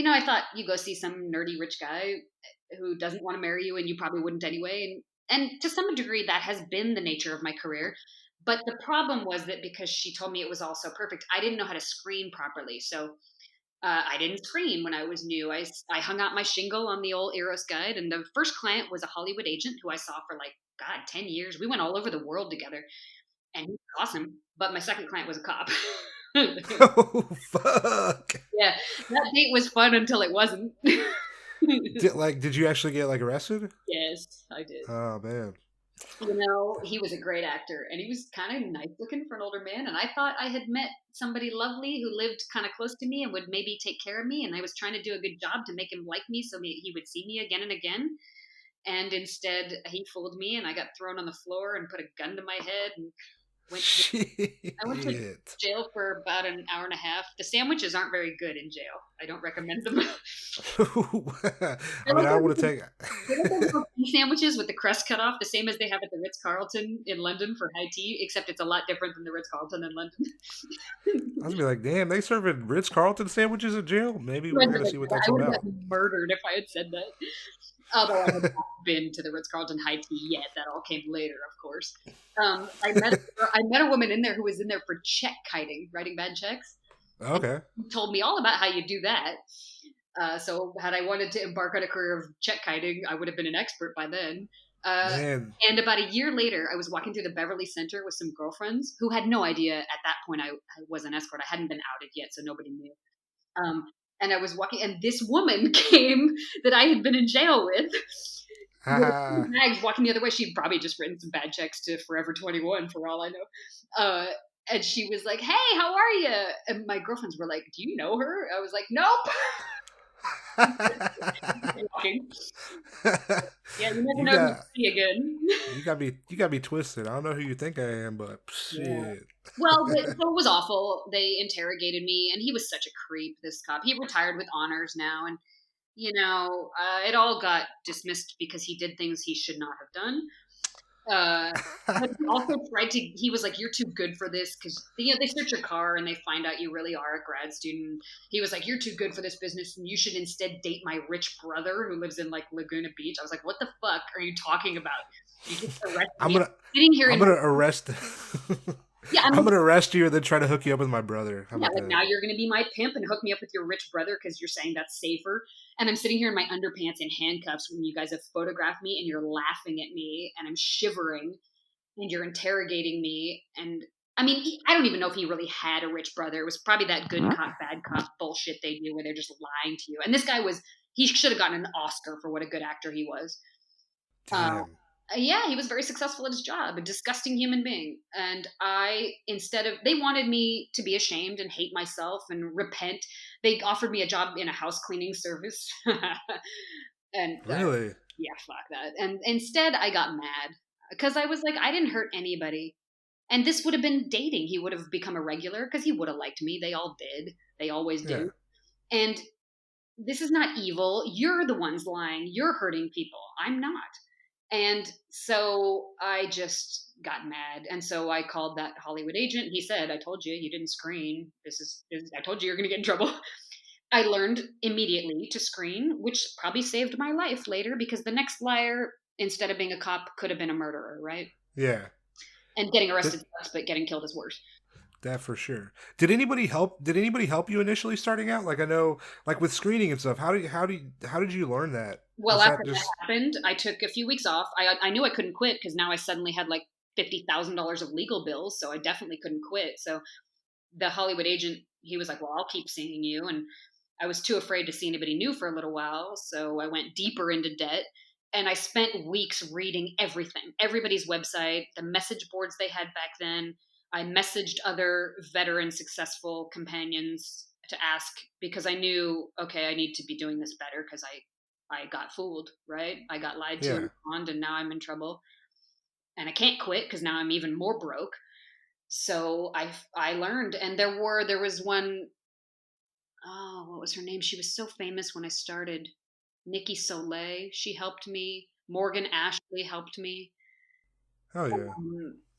I thought you go see some nerdy rich guy who doesn't want to marry you and you probably wouldn't anyway. And to some degree, that has been the nature of my career. But the problem was that because she told me it was all so perfect, I didn't know how to screen properly. So I didn't screen when I was new. I hung out my shingle on the old Eros guide, and the first client was a Hollywood agent who I saw for like, God, 10 years. We went all over the world together, and he was awesome. But my second client was a cop. Yeah, Oh fuck! that date was fun until it wasn't. Did you actually get like arrested? Yes, I did. Oh man. He was a great actor and he was kind of nice looking for an older man. And I thought I had met somebody lovely who lived kind of close to me and would maybe take care of me. And I was trying to do a good job to make him like me so he would see me again and again. And instead, he fooled me and I got thrown on the floor and put a gun to my head and went to I went to Shit. jail for about an hour and a half. The sandwiches aren't very good in jail. I don't recommend them. I mean, I want to take. They like those little tea sandwiches with the crust cut off, the same as they have at the Ritz Carlton in London for high tea, except it's a lot different than the Ritz Carlton in London. I was gonna be like, damn, they serving Ritz Carlton sandwiches in jail. Maybe we're gonna see what that's I would have about. gotten murdered if I had said that. Although I had not been to the Ritz Carlton high tea yet, that all came later, of course. I met a woman in there who was in there for check kiting, writing bad checks. And Okay. she told me all about how you do that. So had I wanted to embark on a career of check kiting, I would have been an expert by then. Uh, Man. and about a year later, I was walking through the Beverly Center with some girlfriends who had no idea at that point I was an escort. I hadn't been outed yet, so nobody knew. Um, and I was walking, and this woman came that I had been in jail with Haha. bags walking the other way. She'd probably just written some bad checks to Forever 21 for all I know. Uh, and she was like, "Hey, how are you?" And my girlfriends were like, "Do you know her?" I was like, "Nope." Walking. Yeah, you never you know who you got see again. you got me twisted. I don't know who you think I am, but Yeah. shit. Well, so it was awful. They interrogated me, and he was such a creep. This cop. He retired with honors now, and it all got dismissed because he did things he should not have done. Uh, but he also tried to. He was like, "You're too good for this," because they search your car and they find out you really are a grad student. He was like, "You're too good for this business, and you should instead date my rich brother who lives in like Laguna Beach." I was like, "What the fuck are you talking about? You just arrested I'm me. I'm gonna sitting here I'm in my gonna arrest yeah. I'm I'm gonna arrest you and then try to hook you up with my brother. How Yeah, about like that? now you're going to be my pimp and hook me up with your rich brother because you're saying that's safer. And I'm sitting here in my underpants in handcuffs when you guys have photographed me and you're laughing at me and I'm shivering and you're interrogating me. And I mean, I don't even know if he really had a rich brother. It was probably that good cop, bad cop bullshit they do where they're just lying to you. And this guy he should have gotten an Oscar for what a good actor he was. Uh, Damn. yeah, he was very successful at his job, a disgusting human being. And they wanted me to be ashamed and hate myself and repent. They offered me a job in a house cleaning service. and Really? yeah, fuck that. And instead, I got mad because I was like, I didn't hurt anybody. And this would have been dating. He would have become a regular because he would have liked me. They all did. They always Yeah. do. And this is not evil. You're the ones lying. You're hurting people. I'm not. And so I just got mad. And so I called that Hollywood agent. He said, I told you, you didn't screen. I told you you're going to get in trouble. I learned immediately to screen, which probably saved my life later because the next liar, instead of being a cop, could have been a murderer, right? Yeah. And getting That arrested sucks, but getting killed is worse. that for sure. Did anybody help you initially starting out? Like I know like with screening and stuff. How did you learn that? Well, Was after that that just happened, I took a few weeks off. I knew I couldn't quit because now I suddenly had like $50,000 of legal bills, so I definitely couldn't quit. So the Hollywood agent, he was like, "Well, I'll keep seeing you." And I was too afraid to see anybody new for a little while, so I went deeper into debt. And I spent weeks reading everything, everybody's website, the message boards they had back then. I messaged other veteran successful companions to ask because I knew, okay, I need to be doing this better because I got fooled, right? I got lied to yeah. and conned, and now I'm in trouble. And I can't quit because now I'm even more broke. So I learned, and there was one, oh, what was her name? She was so famous when I started. Nikki Soleil, she helped me. Morgan Ashley helped me. Oh yeah.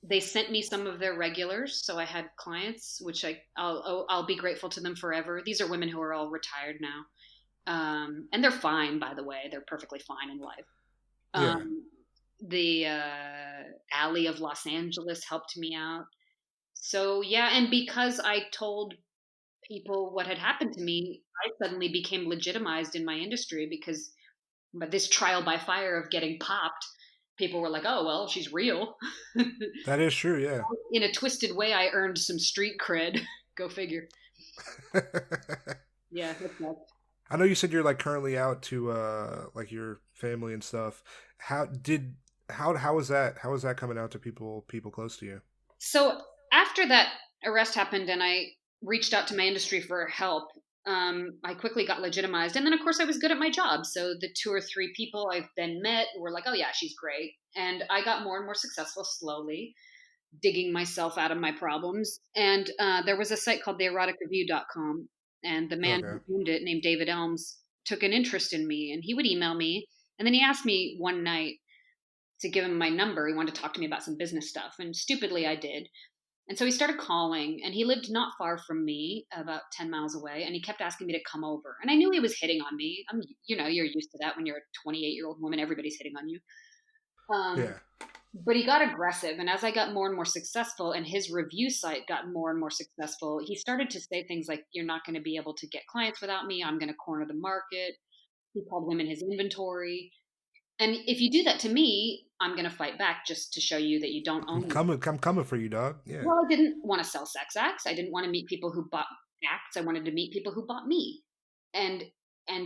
They sent me some of their regulars, so I had clients, which I'll be grateful to them forever. These are women who are all retired now, and they're fine, by the way. They're perfectly fine in life. Yeah. Um, the Alley of Los Angeles helped me out. So yeah, and because I told people what had happened to me, I suddenly became legitimized in my industry because but this trial by fire of getting popped, people were like, "Oh well, she's real." That is true, yeah. In a twisted way, I earned some street cred. Go figure. Yeah, that's nuts. I know you said you're like currently out to like your family and stuff. How was that coming out to people close to you? So after that arrest happened, and I reached out to my industry for help. I quickly got legitimized, and then of course I was good at my job. So the two or three people I've then met were like, "Oh yeah, she's great," and I got more and more successful slowly, digging myself out of my problems. And there was a site called theeroticreview.com, and the man Okay. who owned it, named David Elms, took an interest in me, and he would email me. And then he asked me one night to give him my number. He wanted to talk to me about some business stuff, and stupidly I did. And so he started calling, and he lived not far from me, about 10 miles away, and he kept asking me to come over. And I knew he was hitting on me. You're used to that when you're a 28-year-old woman, everybody's hitting on you. Um, Yeah. but he got aggressive, and as I got more and more successful and his review site got more and more successful, he started to say things like, "You're not going to be able to get clients without me. I'm going to corner the market." He called women his inventory. And if you do that to me, I'm going to fight back just to show you that you don't own me. I'm coming for you, dog. Yeah. Well, I didn't want to sell sex acts. I didn't want to meet people who bought acts. I wanted to meet people who bought me, and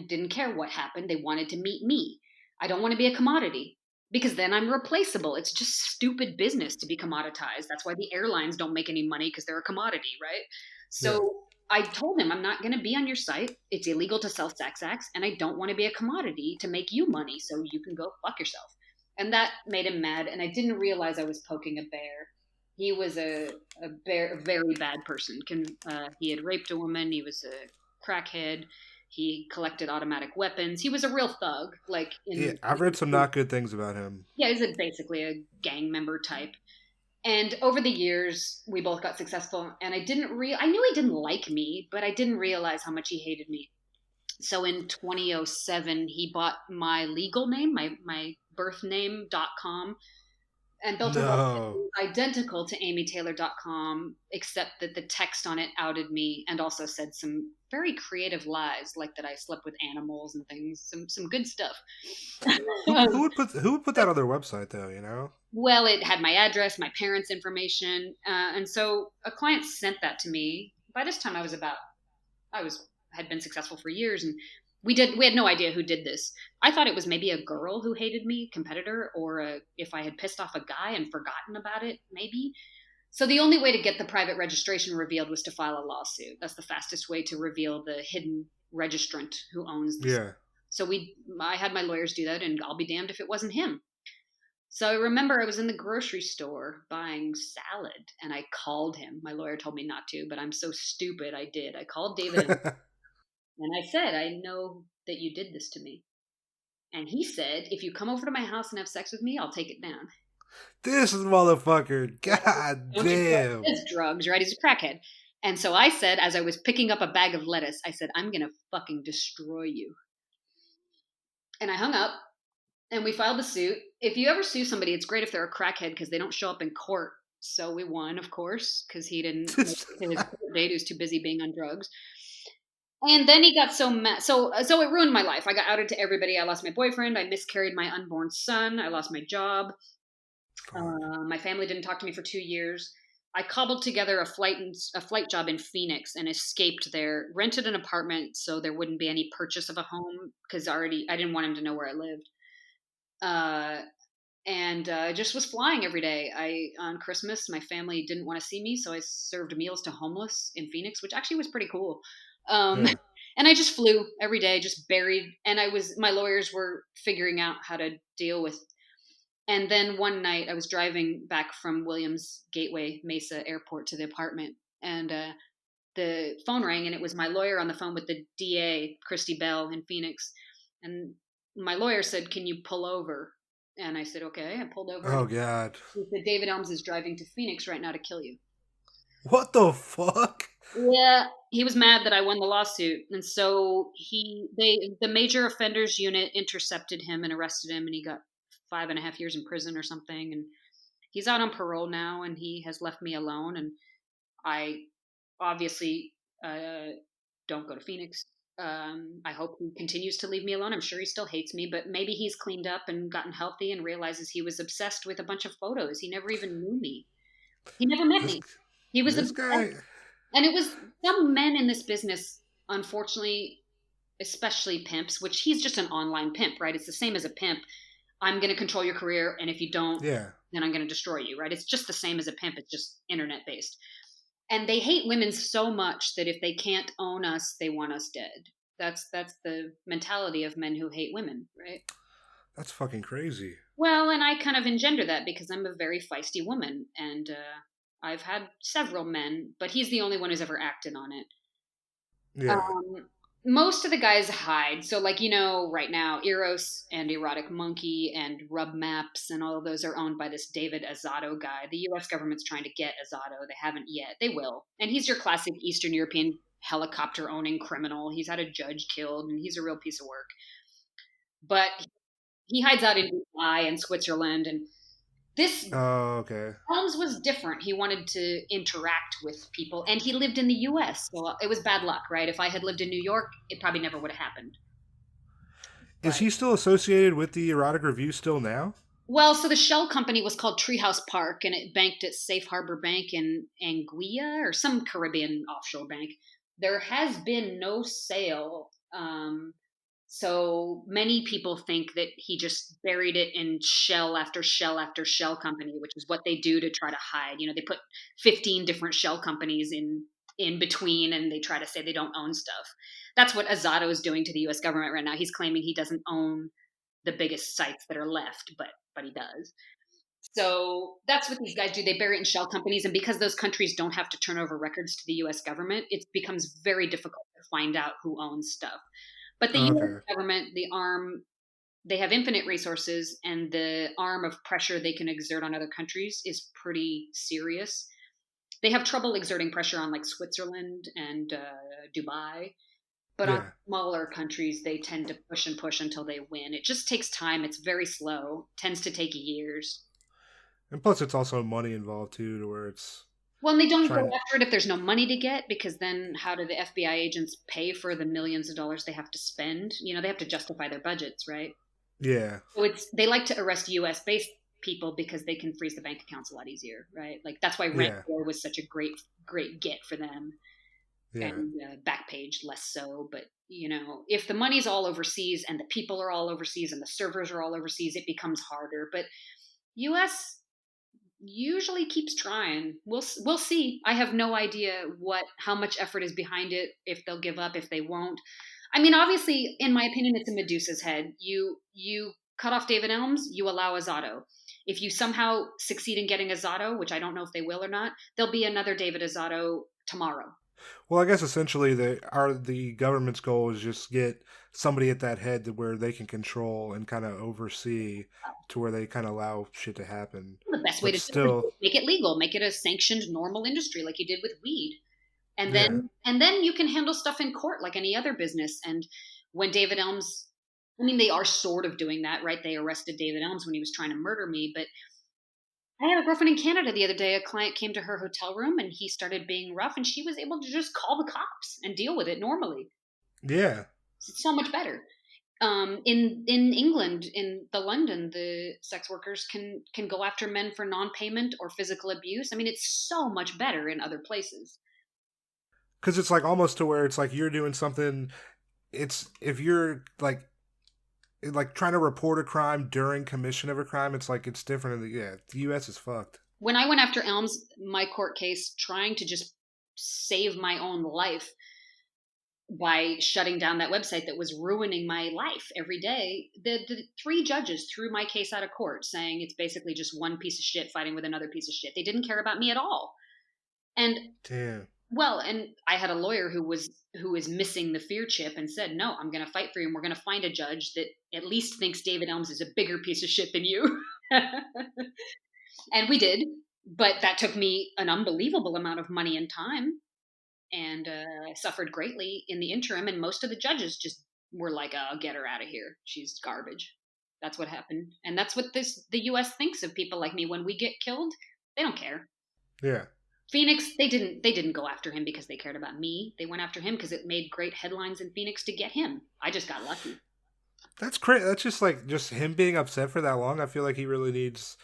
didn't care what happened. They wanted to meet me. I don't want to be a commodity because then I'm replaceable. It's just stupid business to be commoditized. That's why the airlines don't make any money because they're a commodity, right? Yeah. So I told him I'm not going to be on your site. It's illegal to sell sex acts, and I don't want to be a commodity to make you money. So you can go fuck yourself. And that made him mad. And I didn't realize I was poking a bear. He was a very bad person. He had raped a woman. He was a crackhead. He collected automatic weapons. He was a real thug. Like Yeah, in I've read some not good things about him. yeah, he's basically a gang member type. And over the years, we both got successful. And I knew he didn't like me, but I didn't realize how much he hated me. So in 2007, he bought my legal name, my birth name.com, and built a No. website identical to amytaylor.com, except that the text on it outed me and also said some very creative lies, like that I slept with animals and things, some good stuff. Who would put that on their website though? You know. Well, it had my address, my parents' information, and so a client sent that to me. By this time, I was had been successful for years, and we had no idea who did this. I thought it was maybe a girl who hated me, competitor, or if I had pissed off a guy and forgotten about it, maybe. So the only way to get the private registration revealed was to file a lawsuit. That's the fastest way to reveal the hidden registrant who owns this. Yeah. So I had my lawyers do that, and I'll be damned if it wasn't him. So I remember I was in the grocery store buying salad, and I called him. My lawyer told me not to, but I'm so stupid I did. I called David and I said, I know that you did this to me. And he said, if you come over to my house and have sex with me, I'll take it down. This motherfucker. God Don't you damn. his drugs, right? He's a crackhead. And so I said, as I was picking up a bag of lettuce, I said, I'm going to fucking destroy you. And I hung up and we filed the suit. If you ever sue somebody, it's great if they're a crackhead because they don't show up in court. So we won, of course, because he didn't make it to his court date. He was too busy being on drugs. And then he got so mad. So it ruined my life. I got outed to everybody. I lost my boyfriend. I miscarried my unborn son. I lost my job. My family didn't talk to me for 2 years. I cobbled together a flight job in Phoenix and escaped there. Rented an apartment so there wouldn't be any purchase of a home because I didn't want him to know where I lived. And just was flying every day. On Christmas, my family didn't want to see me, so I served meals to homeless in Phoenix, which actually was pretty cool. Yeah. And I just flew every day, just buried. And my lawyers were figuring out how to deal with. And then one night I was driving back from Williams Gateway Mesa Airport to the apartment, and the phone rang, and it was my lawyer on the phone with the DA, Christy Bell in Phoenix. And my lawyer said, "Can you pull over?" And I said, "Okay." I pulled over. Oh God. He said, "David Elms is driving to Phoenix right now to kill you." What the fuck? Yeah, he was mad that I won the lawsuit, and so the major offenders unit intercepted him and arrested him, and he got 5.5 years in prison or something, and he's out on parole now, and he has left me alone, and I obviously don't go to Phoenix. I hope he continues to leave me alone. I'm sure he still hates me, but maybe he's cleaned up and gotten healthy and realizes he was obsessed with a bunch of photos. He never even knew me. He never met This me. He was this obsessed. guy. And it was some men in this business, unfortunately, especially pimps, which he's just an online pimp, right? It's the same as a pimp. I'm going to control your career, and if you don't, Yeah. then I'm going to destroy you, right? It's just the same as a pimp. It's just internet based. And they hate women so much that if they can't own us, they want us dead. That's the mentality of men who hate women, right? That's fucking crazy. Well, and I kind of engender that because I'm a very feisty woman, and I've had several men, but he's the only one who's ever acted on it. Yeah. Most of the guys hide. So, like, right now, Eros and Erotic Monkey and Rub Maps and all of those are owned by this David Azzato guy. The U.S. government's trying to get Azzato. They haven't yet. They will. And he's your classic Eastern European helicopter owning criminal. He's had a judge killed, and he's a real piece of work. But he hides out in Dubai and Switzerland. And this Oh, okay. Holmes was different. He wanted to interact with people, and he lived in the U.S., so it was bad luck, right? If I had lived in New York, it probably never would have happened. Is he still associated with the erotic review still now? Well, so the shell company was called Treehouse Park, and it banked at Safe Harbor Bank in Anguilla or some Caribbean offshore bank. There has been no sale. So many people think that he just buried it in shell after shell after shell company, which is what they do to try to hide. They put 15 different shell companies in between, and they try to say they don't own stuff. That's what Azado is doing to the U.S. government right now. He's claiming he doesn't own the biggest sites that are left, but he does. So that's what these guys do. They bury it in shell companies, and because those countries don't have to turn over records to the U.S. government, it becomes very difficult to find out who owns stuff. But the U.S. Okay. government, the arm, they have infinite resources, and the arm of pressure they can exert on other countries is pretty serious. They have trouble exerting pressure on like Switzerland and Dubai, but on Yeah. smaller countries, they tend to push and push until they win. It just takes time. It's very slow. Tends to take years. And plus, it's also money involved too, to where it's Well, and they don't go trying. after it if there's no money to get, because then how do the FBI agents pay for the millions of dollars they have to spend? They have to justify their budgets, right? Yeah. So they like to arrest U.S. based people because they can freeze the bank accounts a lot easier, right? Like that's why Rent Yeah. was such a great get for them, Yeah. and Backpage less so. But if the money's all overseas and the people are all overseas and the servers are all overseas, it becomes harder. But U.S. usually keeps trying. We'll see. I have no idea how much effort is behind it. If they'll give up, if they won't. I mean, obviously, in my opinion, it's a Medusa's head. You cut off David Elms, you allow Azado. If you somehow succeed in getting Azado, which I don't know if they will or not, there'll be another David Azado tomorrow. Well, I guess essentially the government's goal is just get somebody at that head to where they can control and kind of oversee, to where they kind of allow shit to happen. The best way But to do it still, is make it legal, make it a sanctioned normal industry like you did with weed. And yeah, then you can handle stuff in court like any other business. And when David Elms, I mean, they are sort of doing that, right? They arrested David Elms when he was trying to murder me. But I had a girlfriend in Canada the other day. A client came to her hotel room and he started being rough, and she was able to just call the cops and deal with it normally. yeah, It's so much better. In England, in the London, the sex workers can go after men for non-payment or physical abuse. I mean, it's so much better in other places. because it's like almost to where it's like you're doing something. It's if you're like trying to report a crime during commission of a crime, it's like it's different. The U.S. is fucked. When I went after Elms, my court case, trying to just save my own life by shutting down that website that was ruining my life every day, the three judges threw my case out of court, saying it's basically just one piece of shit fighting with another piece of shit. They didn't care about me at all. And Damn. well, and I had a lawyer who was missing the fear chip and said, "No, I'm going to fight for you, and we're going to find a judge that at least thinks David Elms is a bigger piece of shit than you." And we did, but that took me an unbelievable amount of money and time, and I suffered greatly in the interim. And most of the judges just were like, "Oh, get her out of here. She's garbage." That's what happened, and that's what the U.S. thinks of people like me. When we get killed, they don't care. Yeah. Phoenix, they didn't go after him because they cared about me. They went after him because it made great headlines in Phoenix to get him. I just got lucky. That's crazy. That's just him being upset for that long. I feel like he really needs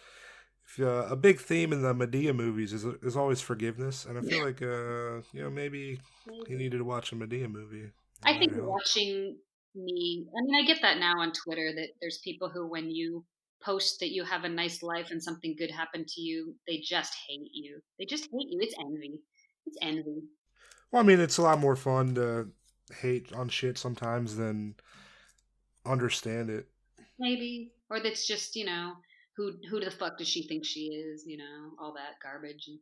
a big theme in the Medea movies is always forgiveness, and I feel like maybe he needed to watch a Medea movie. I think watching me, I mean, I get that now on Twitter that there's people who, when you post that you have a nice life and something good happened to you, they just hate you. They just hate you. It's envy. It's envy. Well, I mean, it's a lot more fun to hate on shit sometimes than understand it. Maybe. Or that's just, who the fuck does she think she is? All that garbage. And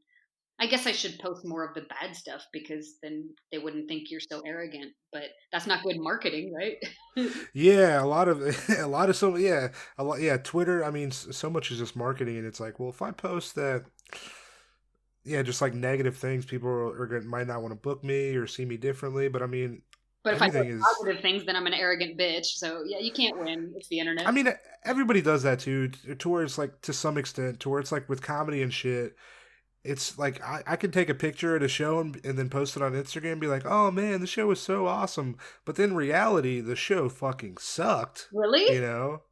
I guess I should post more of the bad stuff because then they wouldn't think you're so arrogant. But that's not good marketing, right? Yeah, a lot of a lot of so yeah a lot yeah Twitter. I mean, so much is just marketing, and it's like, well, if I post that, yeah, just like negative things, people might not want to book me or see me differently. But I mean, But if I everything post is. positive things, then I'm an arrogant bitch. So yeah, you can't win. It's the I internet. mean, everybody does that too, to where it's like to some extent, to where it's like with comedy and shit. it's like I could take a picture at a show and then post it on Instagram and be like, oh man, the show was so awesome. But then reality, the show fucking sucked, Really? you know?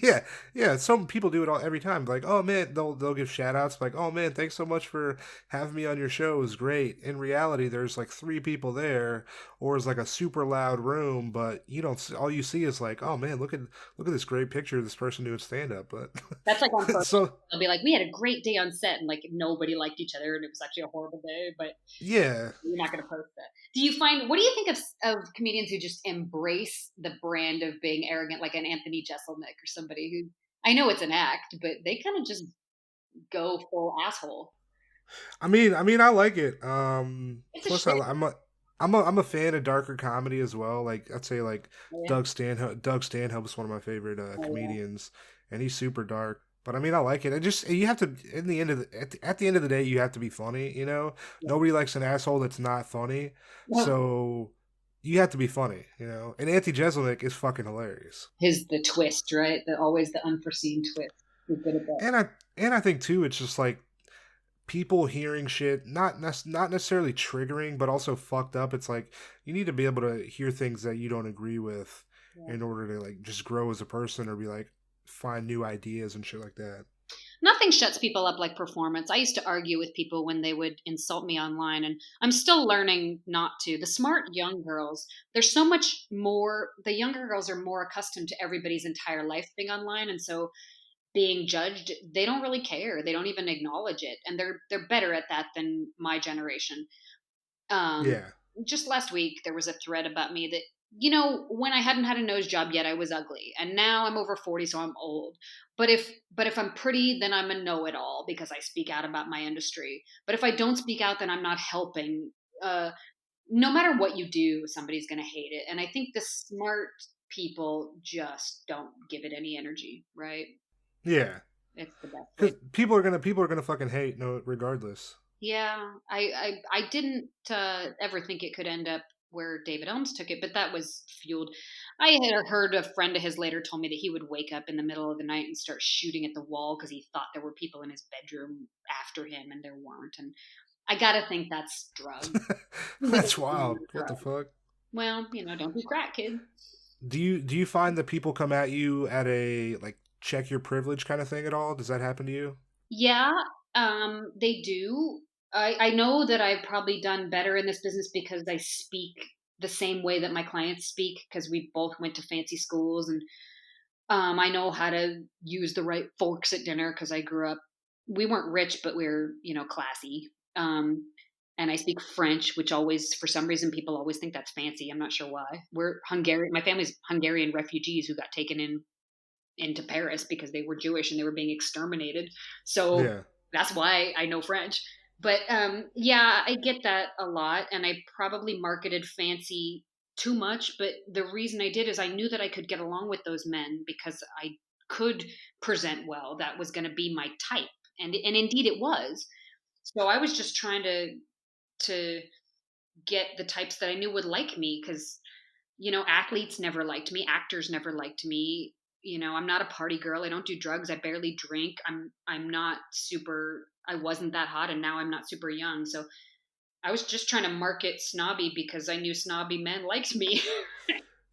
Yeah, yeah. Some people do it all every time. Like, oh man, they'll give shout outs like, oh man, thanks so much for having me on your show. It was great. In reality, there's like three people there, or it's like a super loud room, but you don't. All you see is like, oh man, look at this great picture of this person doing stand up. But That's like on purpose. so They'll be like, we had a great day on set, and like nobody liked each other, and it was actually a horrible day, but yeah, you're not going to post that. Do you find, what do you think of comedians who just embrace the brand of being arrogant, like an Anthony Jeselnik or somebody who, I know it's an act, but they kind of just go full asshole? I like it. It's a Plus, shit. I'm a fan of darker comedy as well. Like I'd say, like Oh, yeah. Doug Stanhope is one of my favorite Oh, yeah. comedians, and he's super dark. But I mean, I like it. I just you have to in the end of at the end of the day, you have to be funny. You know, Yeah. nobody likes an asshole that's not funny. So you have to be funny. You know, and Anthony Jeselnik is fucking hilarious. The twist, right? Always the unforeseen twist. He's good at that. And I think too, it's just like people hearing shit not necessarily triggering but also fucked up. It's like you need to be able to hear things that you don't agree with Yeah. in order to like just grow as a person or be like find new ideas and shit like that. Nothing shuts people up like performance. I used to argue with people when they would insult me online, and I'm still learning not to. The smart young girls, there's so much more. The younger girls are more accustomed to everybody's entire life being online, and so being judged, they don't really care. They don't even acknowledge it, and they're better at that than my generation. Um, Yeah. just last week, there was a thread about me that, when I hadn't had a nose job yet, I was ugly, and now I'm over 40, so I'm old. But if I'm pretty, then I'm a know-it-all because I speak out about my industry. But if I don't speak out, then I'm not helping. Uh, no matter what you do, somebody's going to hate it, and I think the smart people just don't give it any energy. Right? Yeah, It's the best way. because people are gonna fucking hate no regardless. Yeah, I didn't ever think it could end up where David Elms took it, but that was fueled. I had heard a friend of his later told me that he would wake up in the middle of the night and start shooting at the wall because he thought there were people in his bedroom after him, and there weren't. And I gotta think that's drugs. He was That's wild. on What the drugs. fuck? Well, don't do crack, kid. Do you find that people come at you at a like check your privilege kind of thing at all? Does that happen to you? Yeah, they do. I know that I've probably done better in this business because I speak the same way that my clients speak because we both went to fancy schools, and I know how to use the right forks at dinner because I grew up. We weren't rich, but we were, classy. And I speak French, which always, for some reason, people always think that's fancy. I'm not sure why. We're Hungarian. My family's Hungarian refugees who got taken into Paris because they were Jewish and they were being exterminated. So Yeah. that's why I know French. But yeah, I get that a lot, and I probably marketed fancy too much. But the reason I did is I knew that I could get along with those men because I could present well. That was going to be my type, and indeed it was. So I was just trying to get the types that I knew would like me because athletes never liked me, actors never liked me. I'm not a party girl. I don't do drugs. I barely drink. I'm not super. I wasn't that hot, and now I'm not super young. So I was just trying to market snobby because I knew snobby men liked me.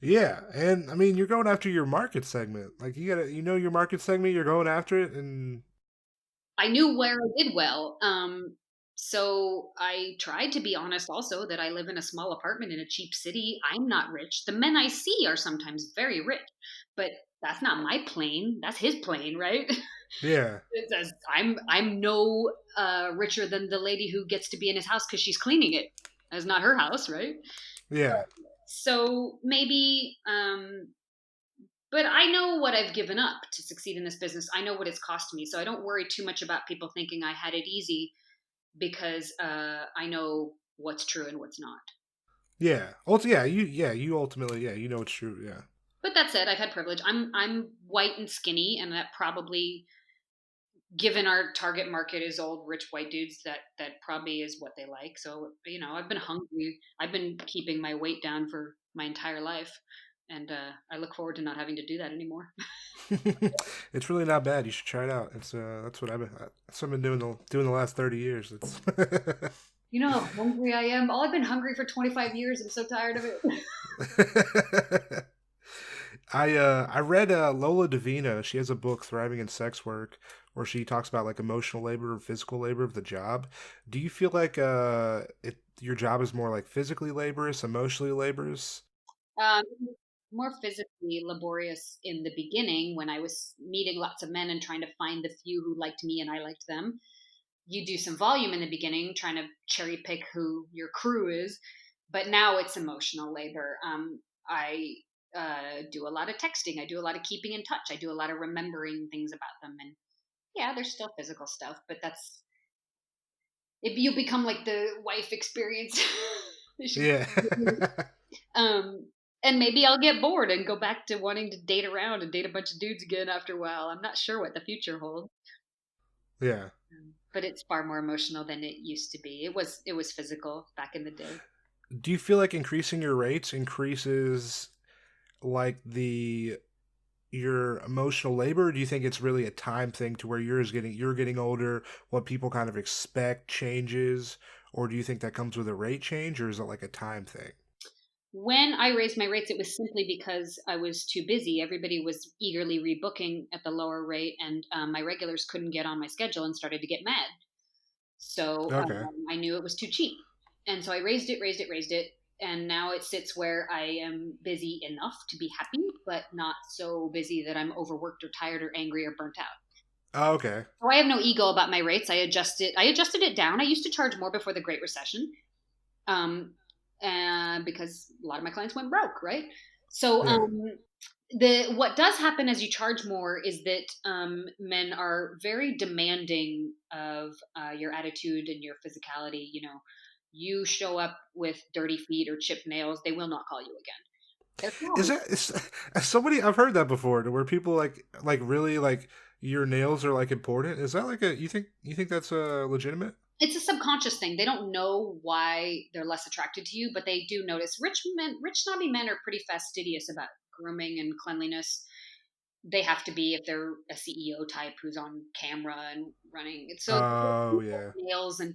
Yeah, and I mean you're going after your market segment. Like you know your market segment, you're going after it and I knew where I did well. So I tried to be honest also that I live in a small apartment in a cheap city. I'm not rich. The men I see are sometimes very rich, but that's not my plane. That's his plane, right? yeah. It says I'm no richer than the lady who gets to be in his house because she's cleaning it. That's not her house, right? Yeah. So maybe, but I know what I've given up to succeed in this business. I know what it's cost me, so I don't worry too much about people thinking I had it easy because I know what's true and what's not. Yeah. You ultimately, yeah, you know it's true, yeah. But that said, I've had privilege. I'm white and skinny, and that probably, given our target market is old rich white dudes, that probably is what they like. So I've been hungry. I've been keeping my weight down for my entire life, and I look forward to not having to do that anymore. It's really not bad. You should try it out. It's that's what I've been doing the last 30 years. It's You know how hungry I am? Oh, I've been hungry for 25 years. I'm so tired of it. I read Lola Davina. She has a book, Thriving in Sex Work, where she talks about like emotional labor or physical labor of the job. Do you feel like your job is more like physically laborious, emotionally laborious? Um, More physically laborious in the beginning when I was meeting lots of men and trying to find the few who liked me and I liked them. You do some volume in the beginning, trying to cherry pick who your crew is, but now it's emotional labor. I do a lot of texting. I do a lot of keeping in touch. I do a lot of remembering things about them, and yeah, there's still physical stuff, but that's if you become like the wife experience. They should. Yeah. Um, and maybe I'll get bored and go back to wanting to date around and date a bunch of dudes again after a while. I'm not sure what the future holds. Yeah. But it's far more emotional than it used to be. It was physical back in the day. Do you feel like increasing your rates increases like the your emotional labor? Or do you think it's really a time thing to where you're getting older, what people kind of expect changes, or do you think that comes with a rate change, or is it like a time thing? When I raised my rates, it was simply because I was too busy. Everybody was eagerly rebooking at the lower rate, and my regulars couldn't get on my schedule and started to get mad. So Okay. I knew it was too cheap. And so I raised it, raised it, raised it. And now it sits where I am busy enough to be happy, but not so busy that I'm overworked or tired or angry or burnt out. Oh, okay. So I have no ego about my rates. I adjusted it down. I used to charge more before the Great Recession, um, because a lot of my clients went broke, right? So Yeah. the what does happen as you charge more is that men are very demanding of your attitude and your physicality. You show up with dirty feet or chipped nails, they will not call you again. They're Is sorry. that is somebody I've heard that before, to where people like really like your nails are like important? Is that like a you think that's legitimate? It's a subconscious thing. They don't know why they're less attracted to you, but they do notice. Rich snobby men are pretty fastidious about grooming and cleanliness. They have to be if they're a CEO type who's on camera and running. So Oh yeah. nails and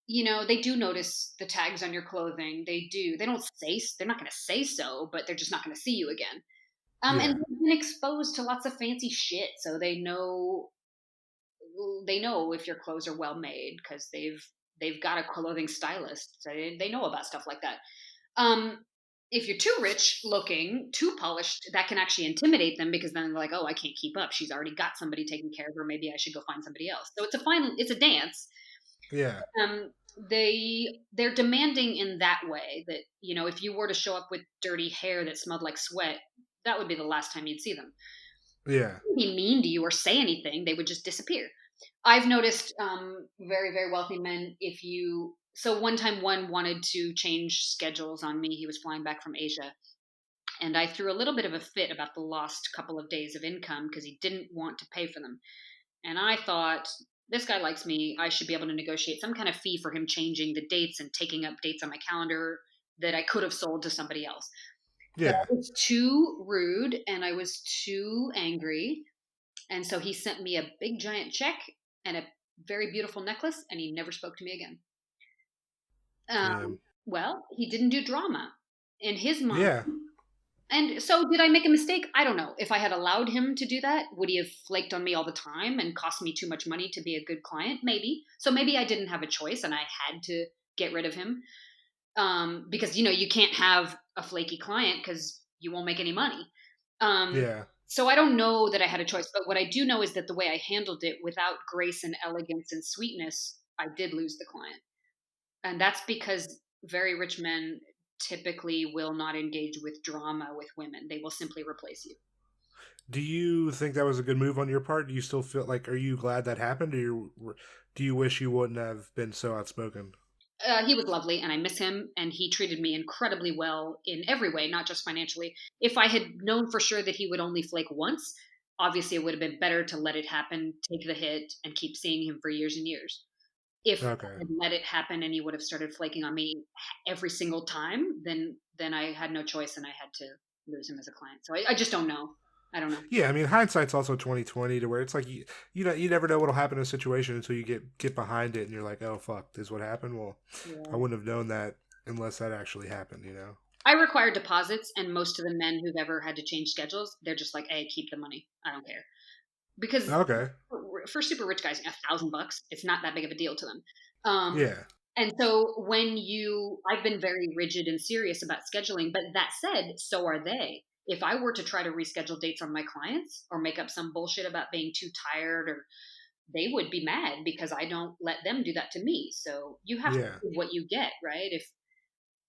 they do notice the tags on your clothing. They do. They don't say they're not going to say so, but they're just not going to see you again. And Yeah. they've been exposed to lots of fancy shit, so they know if your clothes are well made because they've got a clothing stylist. So they know about stuff like that. Um, if you're too rich looking, too polished, that can actually intimidate them because then they're like, oh, I can't keep up. She's already got somebody taking care of her. Maybe I should go find somebody else. So it's a dance. Yeah. They're demanding in that way that if you were to show up with dirty hair that smelled like sweat, that would be the last time you'd see them. Yeah. They wouldn't be mean to you or say anything; they would just disappear. I've noticed very very wealthy men. If you so one time one wanted to change schedules on me. He was flying back from Asia, and I threw a little bit of a fit about the lost couple of days of income because he didn't want to pay for them. And I thought, this guy likes me. I should be able to negotiate some kind of fee for him changing the dates and taking up dates on my calendar that I could have sold to somebody else. But Yeah. I was too rude and I was too angry. And so he sent me a big giant check and a very beautiful necklace, and he never spoke to me again. Damn. Well, he didn't do drama in his mind. Yeah. And so, did I make a mistake? I don't know. If I had allowed him to do that, would he have flaked on me all the time and cost me too much money to be a good client? Maybe. So maybe I didn't have a choice and I had to get rid of him, because you can't have a flaky client because you won't make any money. Um, Yeah. so I don't know that I had a choice, but what I do know is that the way I handled it without grace and elegance and sweetness, I did lose the client. And that's because very rich men typically will not engage with drama with women. They will simply replace you. Do you think that was a good move on your part? Do you still feel like, are you glad that happened, or do you wish you wouldn't have been so outspoken? He was lovely and I miss him, and he treated me incredibly well in every way, not just financially. If I had known for sure that he would only flake once, obviously it would have been better to let it happen, take the hit, and keep seeing him for years and years. If I Okay. had let it happen and he would have started flaking on me every single time, then I had no choice and I had to lose him as a client. So I just don't know. I don't know. Yeah, I mean, hindsight's also 2020 to where it's like you never know what'll happen in a situation until you get behind it and you're like, oh fuck, this is what happened. Well, I Yeah. wouldn't have known that unless that actually happened. I require deposits, and most of the men who've ever had to change schedules, they're just like, "Hey, keep the money. I don't care." Because Okay. for super rich guys, $1,000, it's not that big of a deal to them. Um, Yeah. and so I've been very rigid and serious about scheduling, but that said, so are they. If I were to try to reschedule dates on my clients or make up some bullshit about being too tired, or they would be mad because I don't let them do that to me. So you have to Yeah. give what you get, right?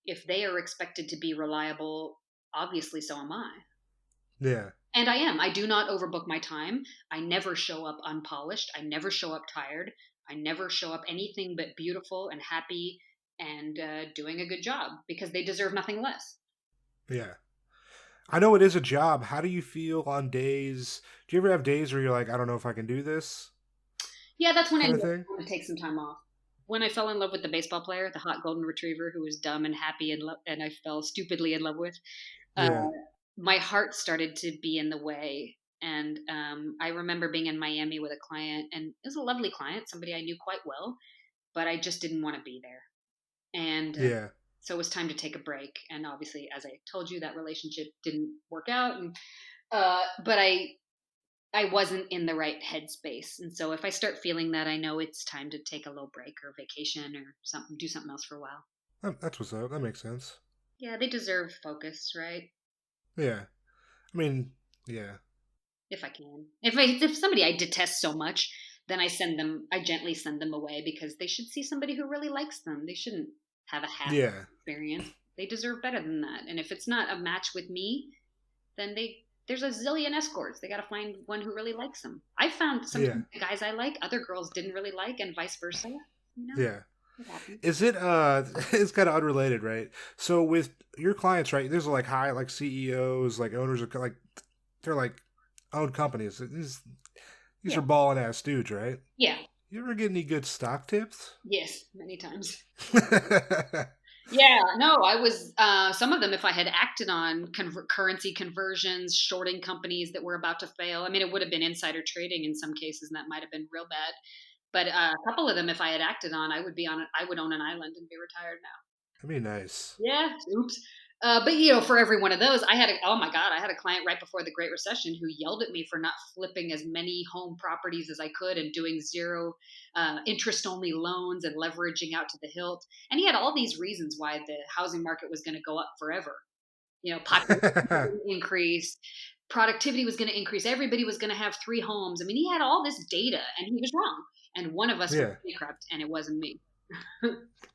If they are expected to be reliable, obviously so am I. Yeah. And I am. I do not overbook my time. I never show up unpolished. I never show up tired. I never show up anything but beautiful and happy and doing a good job because they deserve nothing less. Yeah. I know it is a job. How do you feel on days? Do you ever have days where you're like, I don't know if I can do this Yeah, that's when I kind knew of thing? I wanted to take some time off. When I fell in love with the baseball player, the hot golden retriever who was dumb and happy and I fell stupidly in love with, uh, Yeah. my heart started to be in the way. And I remember being in Miami with a client, and it was a lovely client, somebody I knew quite well, but I just didn't want to be there. And Yeah. so it was time to take a break. And obviously, as I told you, that relationship didn't work out. And but I wasn't in the right headspace. And so if I start feeling that, I know it's time to take a little break or vacation or something, do something else for a while. That's what's up. That makes sense. Yeah, they deserve focus, right? Yeah. I mean, yeah. If I can. If somebody I detest so much, then I gently send them away because they should see somebody who really likes them. They shouldn't have a half Yeah. experience. They deserve better than that. And if it's not a match with me, then there's a zillion escorts. They got to find one who really likes them. I found Yeah. sometimes the guys I like, other girls didn't really like, and vice versa. You know, Yeah. it happens. Is it it's kind of unrelated, right? So with your clients, right? There's like high like CEOs, like owners of like they're like owned companies. These Yeah, are balling ass dudes, right? yeah, You ever get any good stock tips? yes, many times. Yeah, no, I was some of them. If I had acted on currency conversions, shorting companies that were about to fail, I mean, it would have been insider trading in some cases, and that might have been real bad. But a couple of them, if I had acted on, I would own an island and be retired now. That'd be nice. Yeah, oops. But for every one of those, oh my God, I had a client right before the Great Recession who yelled at me for not flipping as many home properties as I could and doing zero interest only loans and leveraging out to the hilt. And he had all these reasons why the housing market was going to go up forever. Population was going to increase, productivity was going to increase, everybody was going to have three homes. I mean, he had all this data, and he was wrong. And one of us was Yeah. bankrupt, and it wasn't me.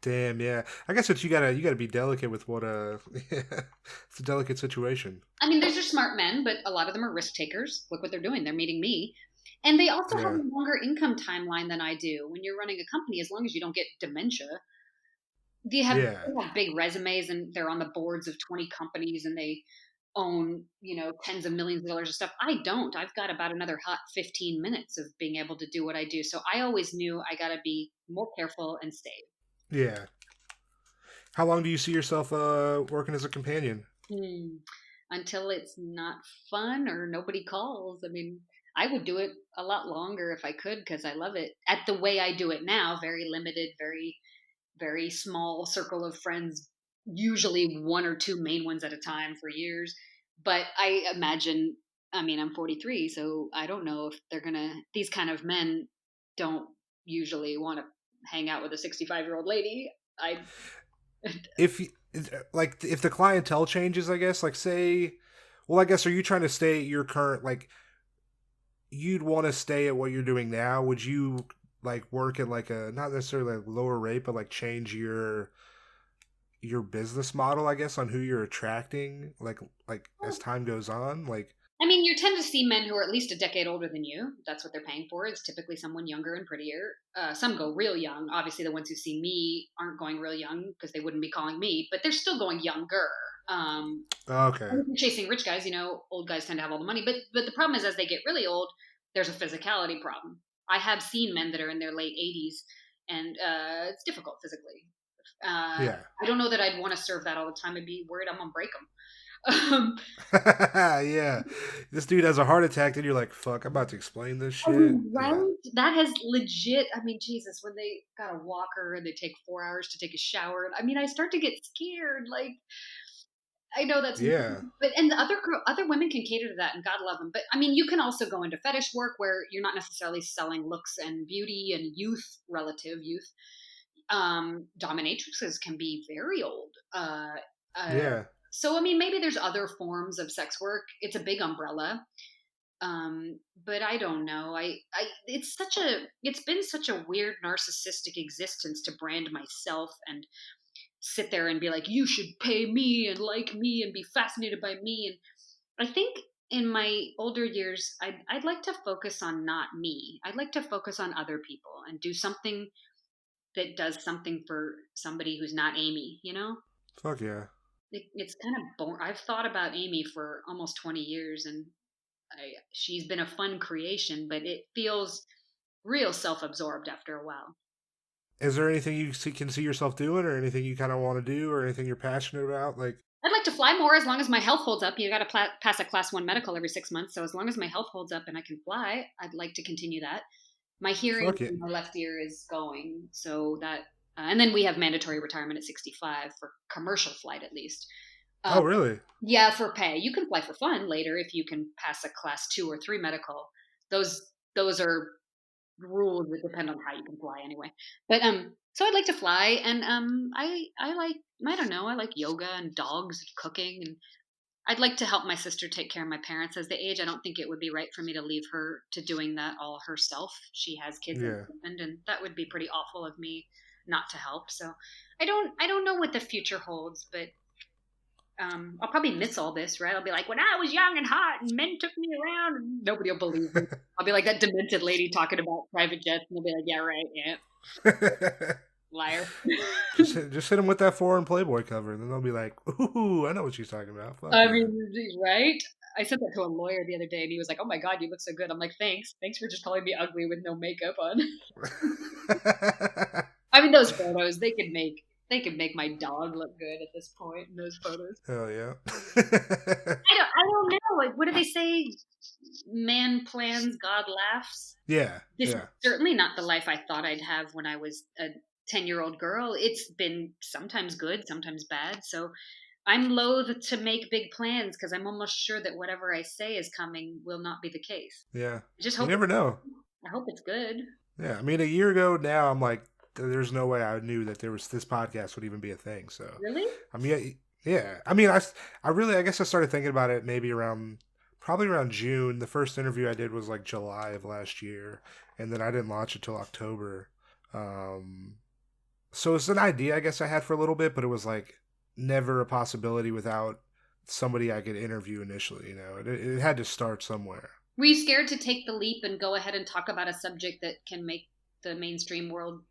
Damn. Yeah. I guess that you gotta be delicate with what it's a delicate situation. I mean, these are smart men, but a lot of them are risk takers. Look what they're doing. They're meeting me. And they also have Yeah. a longer income timeline than I do. When you're running a company, as long as you don't get dementia, Yeah. they have big resumes and they're on the boards of 20 companies and they own, tens of millions of dollars of stuff. I don't. I've got about another hot 15 minutes of being able to do what I do. So I always knew I got to be more careful and save. Yeah. How long do you see yourself working as a companion? Hmm. Until it's not fun or nobody calls. I mean, I would do it a lot longer if I could because I love it. At the way I do it now, very limited, very, very small circle of friends, usually one or two main ones at a time for years. But I imagine, I mean, I'm 43, so I don't know if these kind of men don't usually want to hang out with a 65-year-old lady. I, If like if the clientele changes, I guess like say, well, I guess are you trying to stay at your current like you'd want to stay at what you're doing now? Would you like work at like a not necessarily like lower rate, but like change your business model, I guess, on who you're attracting, like as time goes on, like I mean, you tend to see men who are at least a decade older than you. That's what they're paying for. It's typically someone younger and prettier. Some go real young. Obviously, the ones who see me aren't going real young because they wouldn't be calling me, but they're still going younger. okay, Chasing rich guys, old guys tend to have all the money. But the problem is, as they get really old, there's a physicality problem. I have seen men that are in their late 80s, and it's difficult physically. yeah, I don't know that I'd want to serve that all the time. I'd be worried I'm gonna break them. Um, Yeah. This dude has a heart attack, and you're like, fuck, I'm about to explain this I shit. mean, Yeah. right? That has legit. I mean, Jesus, when they got a walker and they take 4 hours to take a shower, I mean, I start to get scared. Like, I know that's, Yeah. but and the other women can cater to that, and God love them. But I mean, you can also go into fetish work where you're not necessarily selling looks and beauty and youth, relative youth. Dominatrixes can be very old. Uh, Yeah. so I mean, maybe there's other forms of sex work. It's a big umbrella. But I don't know. It's been such a weird narcissistic existence to brand myself and sit there and be like, you should pay me and like me and be fascinated by me. And I think in my older years, I'd like to focus on not me. I'd like to focus on other people and do something that does something for somebody who's not Amy, you know? Fuck yeah. It's kind of boring. I've thought about Amy for almost 20 years, and she's been a fun creation, but it feels real self-absorbed after a while. Is there anything can see yourself doing, or anything you kind of want to do, or anything you're passionate about? Like, I'd like to fly more as long as my health holds up. You got to pass a class 1 medical every 6 months, so as long as my health holds up and I can fly, I'd like to continue that. My hearing fuck it. in my left ear is going, so that, and then we have mandatory retirement at 65 for commercial flight at least. Oh, Um, really? yeah, for pay. You can fly for fun later if you can pass a class 2 or 3 medical. Those are rules that depend on how you can fly anyway. But so I'd like to fly, and I like, I don't know, I like yoga and dogs and cooking, and I'd like to help my sister take care of my parents as they age. I don't think it would be right for me to leave her to doing that all herself. She has kids and Yeah. a husband, and that would be pretty awful of me not to help. So I don't know what the future holds, but I'll probably miss all this, right? I'll be like, when I was young and hot and men took me around, and nobody will believe me. I'll be like that demented lady talking about private jets, and they'll be like, yeah, right, yeah, liar. just hit him with that foreign Playboy cover, and then they'll be like, "Ooh, I know what she's talking about." Fuck I yeah. mean, right? I said that to a lawyer the other day, and he was like, "Oh my god, you look so good." I'm like, "Thanks, thanks for just calling me ugly with no makeup on." I mean, those photos they could make my dog look good at this point in those photos. Hell yeah. I don't know. Like, what do they say? Man plans, God laughs. Yeah, This is yeah, certainly not the life I thought I'd have when I was a 10-year-old girl. It's been sometimes good, sometimes bad. So I'm loath to make big plans because I'm almost sure that whatever I say is coming will not be the case. yeah. I just You hope never know. I hope it's good. Yeah, I mean, a year ago now, I'm like, there's no way I knew that there was this podcast would even be a thing. So, Really? I mean, yeah. I mean, I really, I guess I started thinking about it maybe probably around June. The first interview I did was like July of last year, and then I didn't launch it till October. Um, so it's an idea I guess I had for a little bit, but it was like never a possibility without somebody I could interview initially. It had to start somewhere. Were you scared to take the leap and go ahead and talk about a subject that can make the mainstream world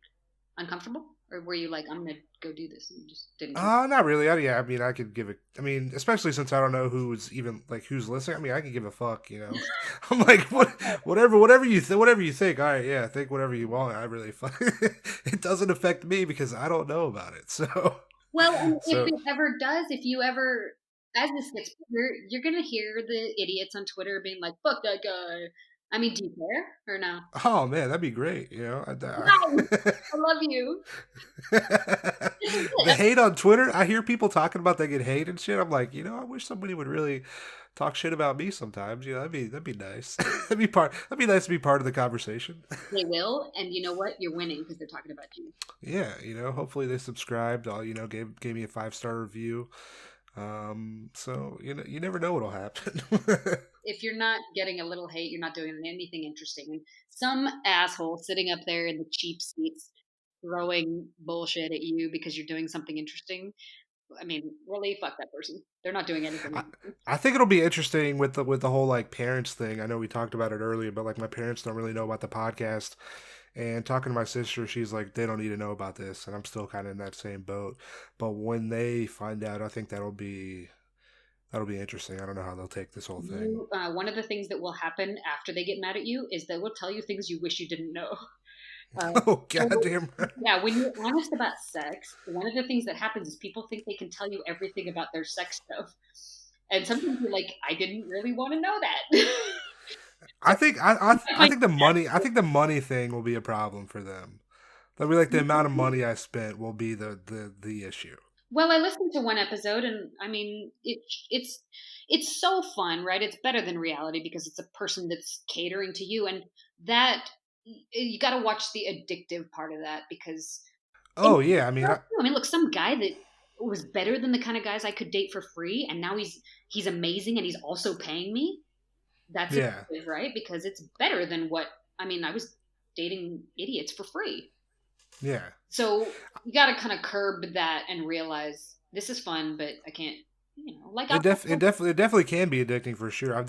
uncomfortable? Or were you like, I'm going to go do this and you just didn't do it? Not really. Yeah, I mean, I could give it. I mean, especially since I don't know who's even like who's listening. I mean, I can give a fuck. I'm like, whatever you think. All right, yeah, think whatever you want. I really fuck. It doesn't affect me because I don't know about it. So, Well, and if so it ever does, if you ever, as this gets bigger, you're going to hear the idiots on Twitter being like, fuck that guy. I mean, do you care or no? oh man, that'd be great. No, I love you. This is The it. hate on Twitter. I hear people talking about they get hate and shit. I'm like, I wish somebody would really talk shit about me sometimes. That'd be nice. That'd be nice to be part of the conversation. They will, and you know what? You're winning because they're talking about you. Yeah, hopefully they subscribed. All gave me a 5-star review. So you never know what'll happen. If you're not getting a little hate, you're not doing anything interesting. And some asshole sitting up there in the cheap seats throwing bullshit at you because you're doing something interesting. I mean, really, fuck that person. They're not doing anything I, interesting. I think it'll be interesting with the whole like parents thing. I know we talked about it earlier, but like my parents don't really know about the podcast. And talking to my sister, she's like, they don't need to know about this, and I'm still kind of in that same boat. But when they find out, I think that'll be interesting. I don't know how they'll take this whole thing. One of the things that will happen after they get mad at you is they will tell you things you wish you didn't know. Oh So, goddamn! yeah, when you're honest about sex, one of the things that happens is people think they can tell you everything about their sex stuff. And sometimes you're like, I didn't really want to know that. So I I find think the money thing will be a problem for them. They'll be like the amount of money I spent will be the issue. well, I listened to one episode, and I mean, it's so fun, right? It's better than reality because it's a person that's catering to you, and that you got to watch the addictive part of that because, and Oh yeah, I mean, look, some guy that was better than the kind of guys I could date for free, and now he's amazing, and he's also paying me. That's yeah, addictive, right? Because it's better than what I mean. I was dating idiots for free. yeah. So you got to kind of curb that and realize this is fun, but I can't, like alcohol. It definitely can be addicting for sure. I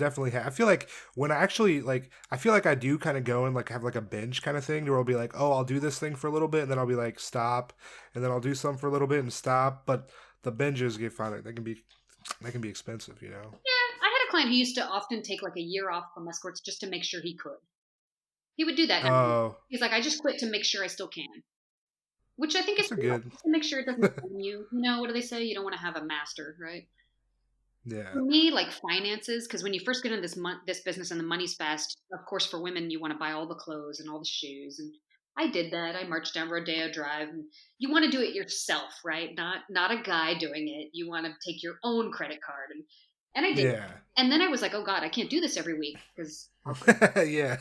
feel like when I actually like I feel like I do kind of go and like have like a binge kind of thing where I'll be like, oh, I'll do this thing for a little bit and then I'll be like stop and then I'll do some for a little bit and stop. But the binges get fun. They can be expensive, you know. Yeah, I had a client who used to often take like a year off from escorts just to make sure he could. He would do that. And Oh, he's like, I just quit to make sure I still can, which I think is that's a cool, good. to make sure it doesn't own you. You know, what do they say? You don't want to have a master, right? Yeah, For me, like finances, because when you first get into this business and the money's fast, of course, for women, you want to buy all the clothes and all the shoes. And I did that. I marched down Rodeo Drive, and you want to do it yourself, right? Not a guy doing it. You want to take your own credit card, and I did. yeah, And then I was like, oh God, I can't do this every week because yeah,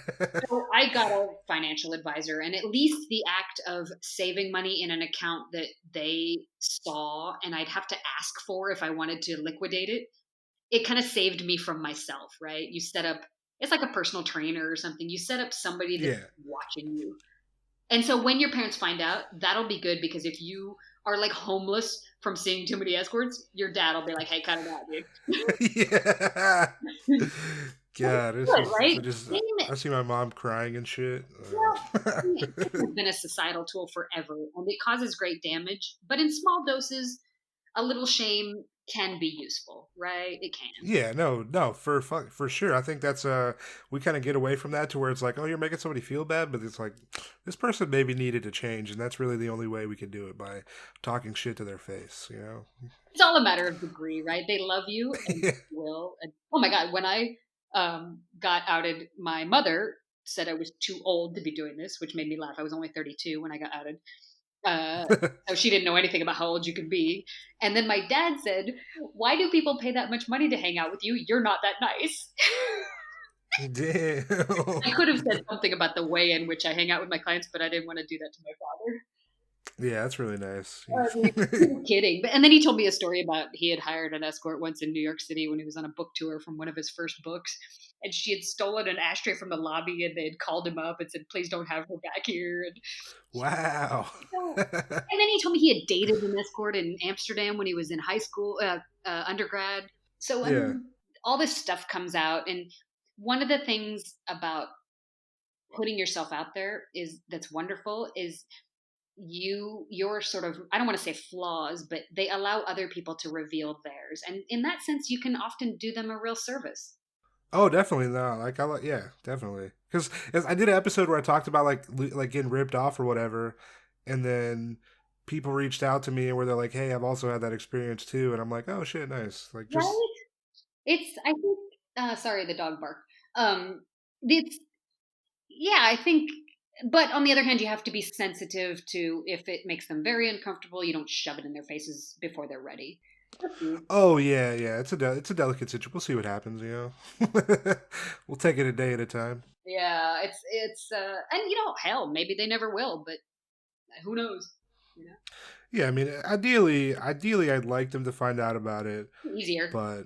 so I got a financial advisor, and at least the act of saving money in an account that they saw and I'd have to ask for if I wanted to liquidate it, it kind of saved me from myself, right? You set up, it's like a personal trainer or something. You set up somebody that's yeah, watching you. And so when your parents find out, that'll be good because if you are like homeless from seeing too many escorts, your dad will be like, hey, cut it out, yeah. dude. God, Good, right? I see my mom crying and shit. Well, it has been a societal tool forever, and it causes great damage. But in small doses, a little shame can be useful, right? It can. Yeah, no, for sure. I think that's we kind of get away from that to where it's like, oh, you're making somebody feel bad, but it's like this person maybe needed to change, and that's really the only way we can do it by talking shit to their face, you know? It's all a matter of degree, right? They love you and Yeah. will. And, oh my God, when I got outed, my mother said I was too old to be doing this, which made me laugh. I was only 32 when I got outed. Uh, so she didn't know anything about how old you could be. And then my dad said, why do people pay that much money to hang out with you? You're not that nice. Damn. I could have said something about the way in which I hang out with my clients, but I didn't want to do that to my father. Yeah, that's really nice. I mean, he was kidding. And then he told me a story about he had hired an escort once in New York City when he was on a book tour from one of his first books. And she had stolen an ashtray from the lobby and they had called him up and said, please don't have her back here. And, Wow. so, and then he told me he had dated an escort in Amsterdam when he was in high school, undergrad. So, I Yeah. mean, all this stuff comes out. And one of the things about putting yourself out there is that's wonderful is your sort of, I don't want to say flaws, but they allow other people to reveal theirs, and in that sense you can often do them a real service. Oh, definitely no. Like I like, yeah, definitely. Because I did an episode where I talked about like getting ripped off or whatever, and then people reached out to me and where they're like, "Hey, I've also had that experience too," and I'm like, "Oh shit, nice." Like just Right, it's I think sorry, the dog bark. It's Yeah, I think, but on the other hand you have to be sensitive to if it makes them very uncomfortable, you don't shove it in their faces before they're ready. oh yeah, yeah. It's a delicate situation. We'll see what happens. You know, we'll take it a day at a time. Yeah, it's and hell, maybe they never will, but who knows, you know. Yeah, I mean, ideally, I'd like them to find out about it, Easier. but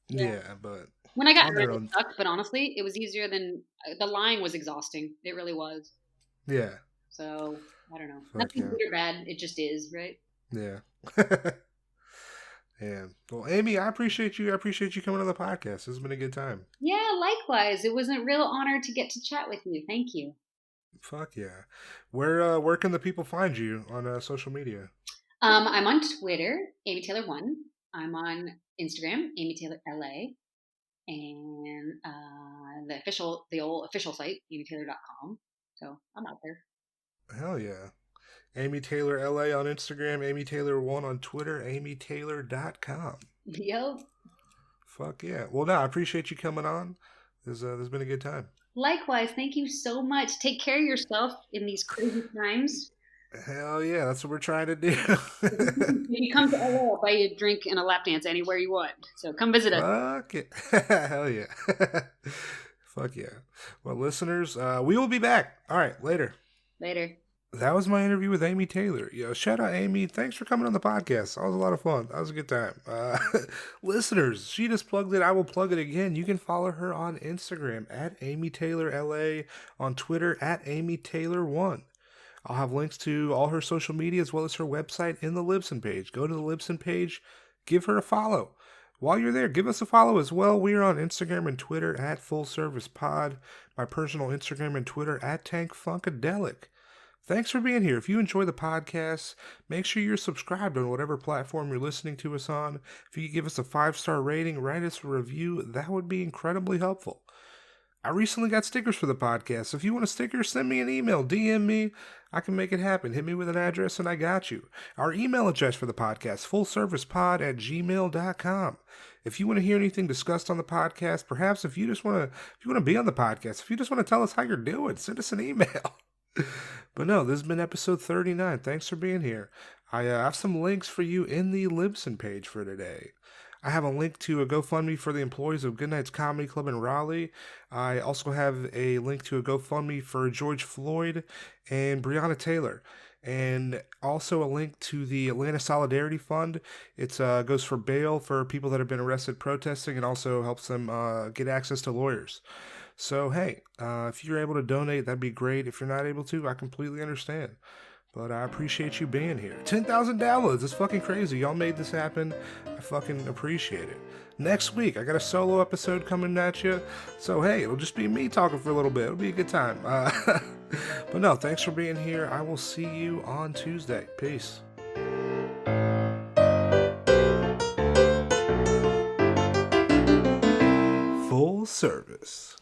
Yeah. yeah, but When I got on married, their it own. sucked, but honestly, it was easier than the lying was exhausting. It really was. Yeah, So I don't know. fuck Nothing yeah, good or bad. It just is, right? yeah. Yeah. Well, Amy, I appreciate you. I appreciate you coming on the podcast. This has been a good time. Yeah, likewise. It was a real honor to get to chat with you. Thank you. Fuck yeah. Where can the people find you on social media? I'm on Twitter, Amy Taylor One. I'm on Instagram, Amy Taylor LA, and the old official site, amytaylor.com. So I'm out there. Hell yeah. Amy Taylor LA on Instagram, Amy Taylor 1 on Twitter, amytaylor.com. Yep. Fuck yeah. Well, no, I appreciate you coming on. There's been a good time. Likewise, thank you so much. Take care of yourself in these crazy times. Hell yeah, that's what we're trying to do. If you come to LA, I'll buy you a drink and a lap dance anywhere you want. So come visit us. Fuck it. Hell yeah. Fuck yeah. Well, listeners, we will be back. All right, later. Later. That was my interview with Amy Taylor. Shout out Amy. Thanks for coming on the podcast. That was a lot of fun. That was a good time. Listeners, she just plugged it. I will plug it again. You can follow her on Instagram at Amy Taylor LA, on Twitter at Amy Taylor 1. I'll have links to all her social media as well as her website in the Libsyn page. Go to the Libsyn page, give her a follow. While you're there, give us a follow as well. We are on Instagram and Twitter at Full Service Pod. My personal Instagram and Twitter at Tank Funkadelic. Thanks for being here. If you enjoy the podcast, make sure you're subscribed on whatever platform you're listening to us on. If you could give us a 5-star rating, write us a review, that would be incredibly helpful. I recently got stickers for the podcast. So if you want a sticker, send me an email, DM me. I can make it happen. Hit me with an address and I got you. Our email address for the podcast, fullservicepod@gmail.com. If you want to hear anything discussed on the podcast, perhaps if you want to be on the podcast, if you just want to tell us how you're doing, send us an email. But no, this has been episode 39. Thanks for being here. I have some links for you in the Libsyn page for today. I have a link to a GoFundMe for the employees of Goodnight's Comedy Club in Raleigh. I also have a link to a GoFundMe for George Floyd and Breonna Taylor. And also a link to the Atlanta Solidarity Fund. It goes for bail for people that have been arrested protesting and also helps them get access to lawyers. So, hey, if you're able to donate, that'd be great. If you're not able to, I completely understand. But I appreciate you being here. 10,000 downloads. It's fucking crazy. Y'all made this happen. I fucking appreciate it. Next week, I got a solo episode coming at you. So, hey, it'll just be me talking for a little bit. It'll be a good time. But no, thanks for being here. I will see you on Tuesday. Peace. Full service.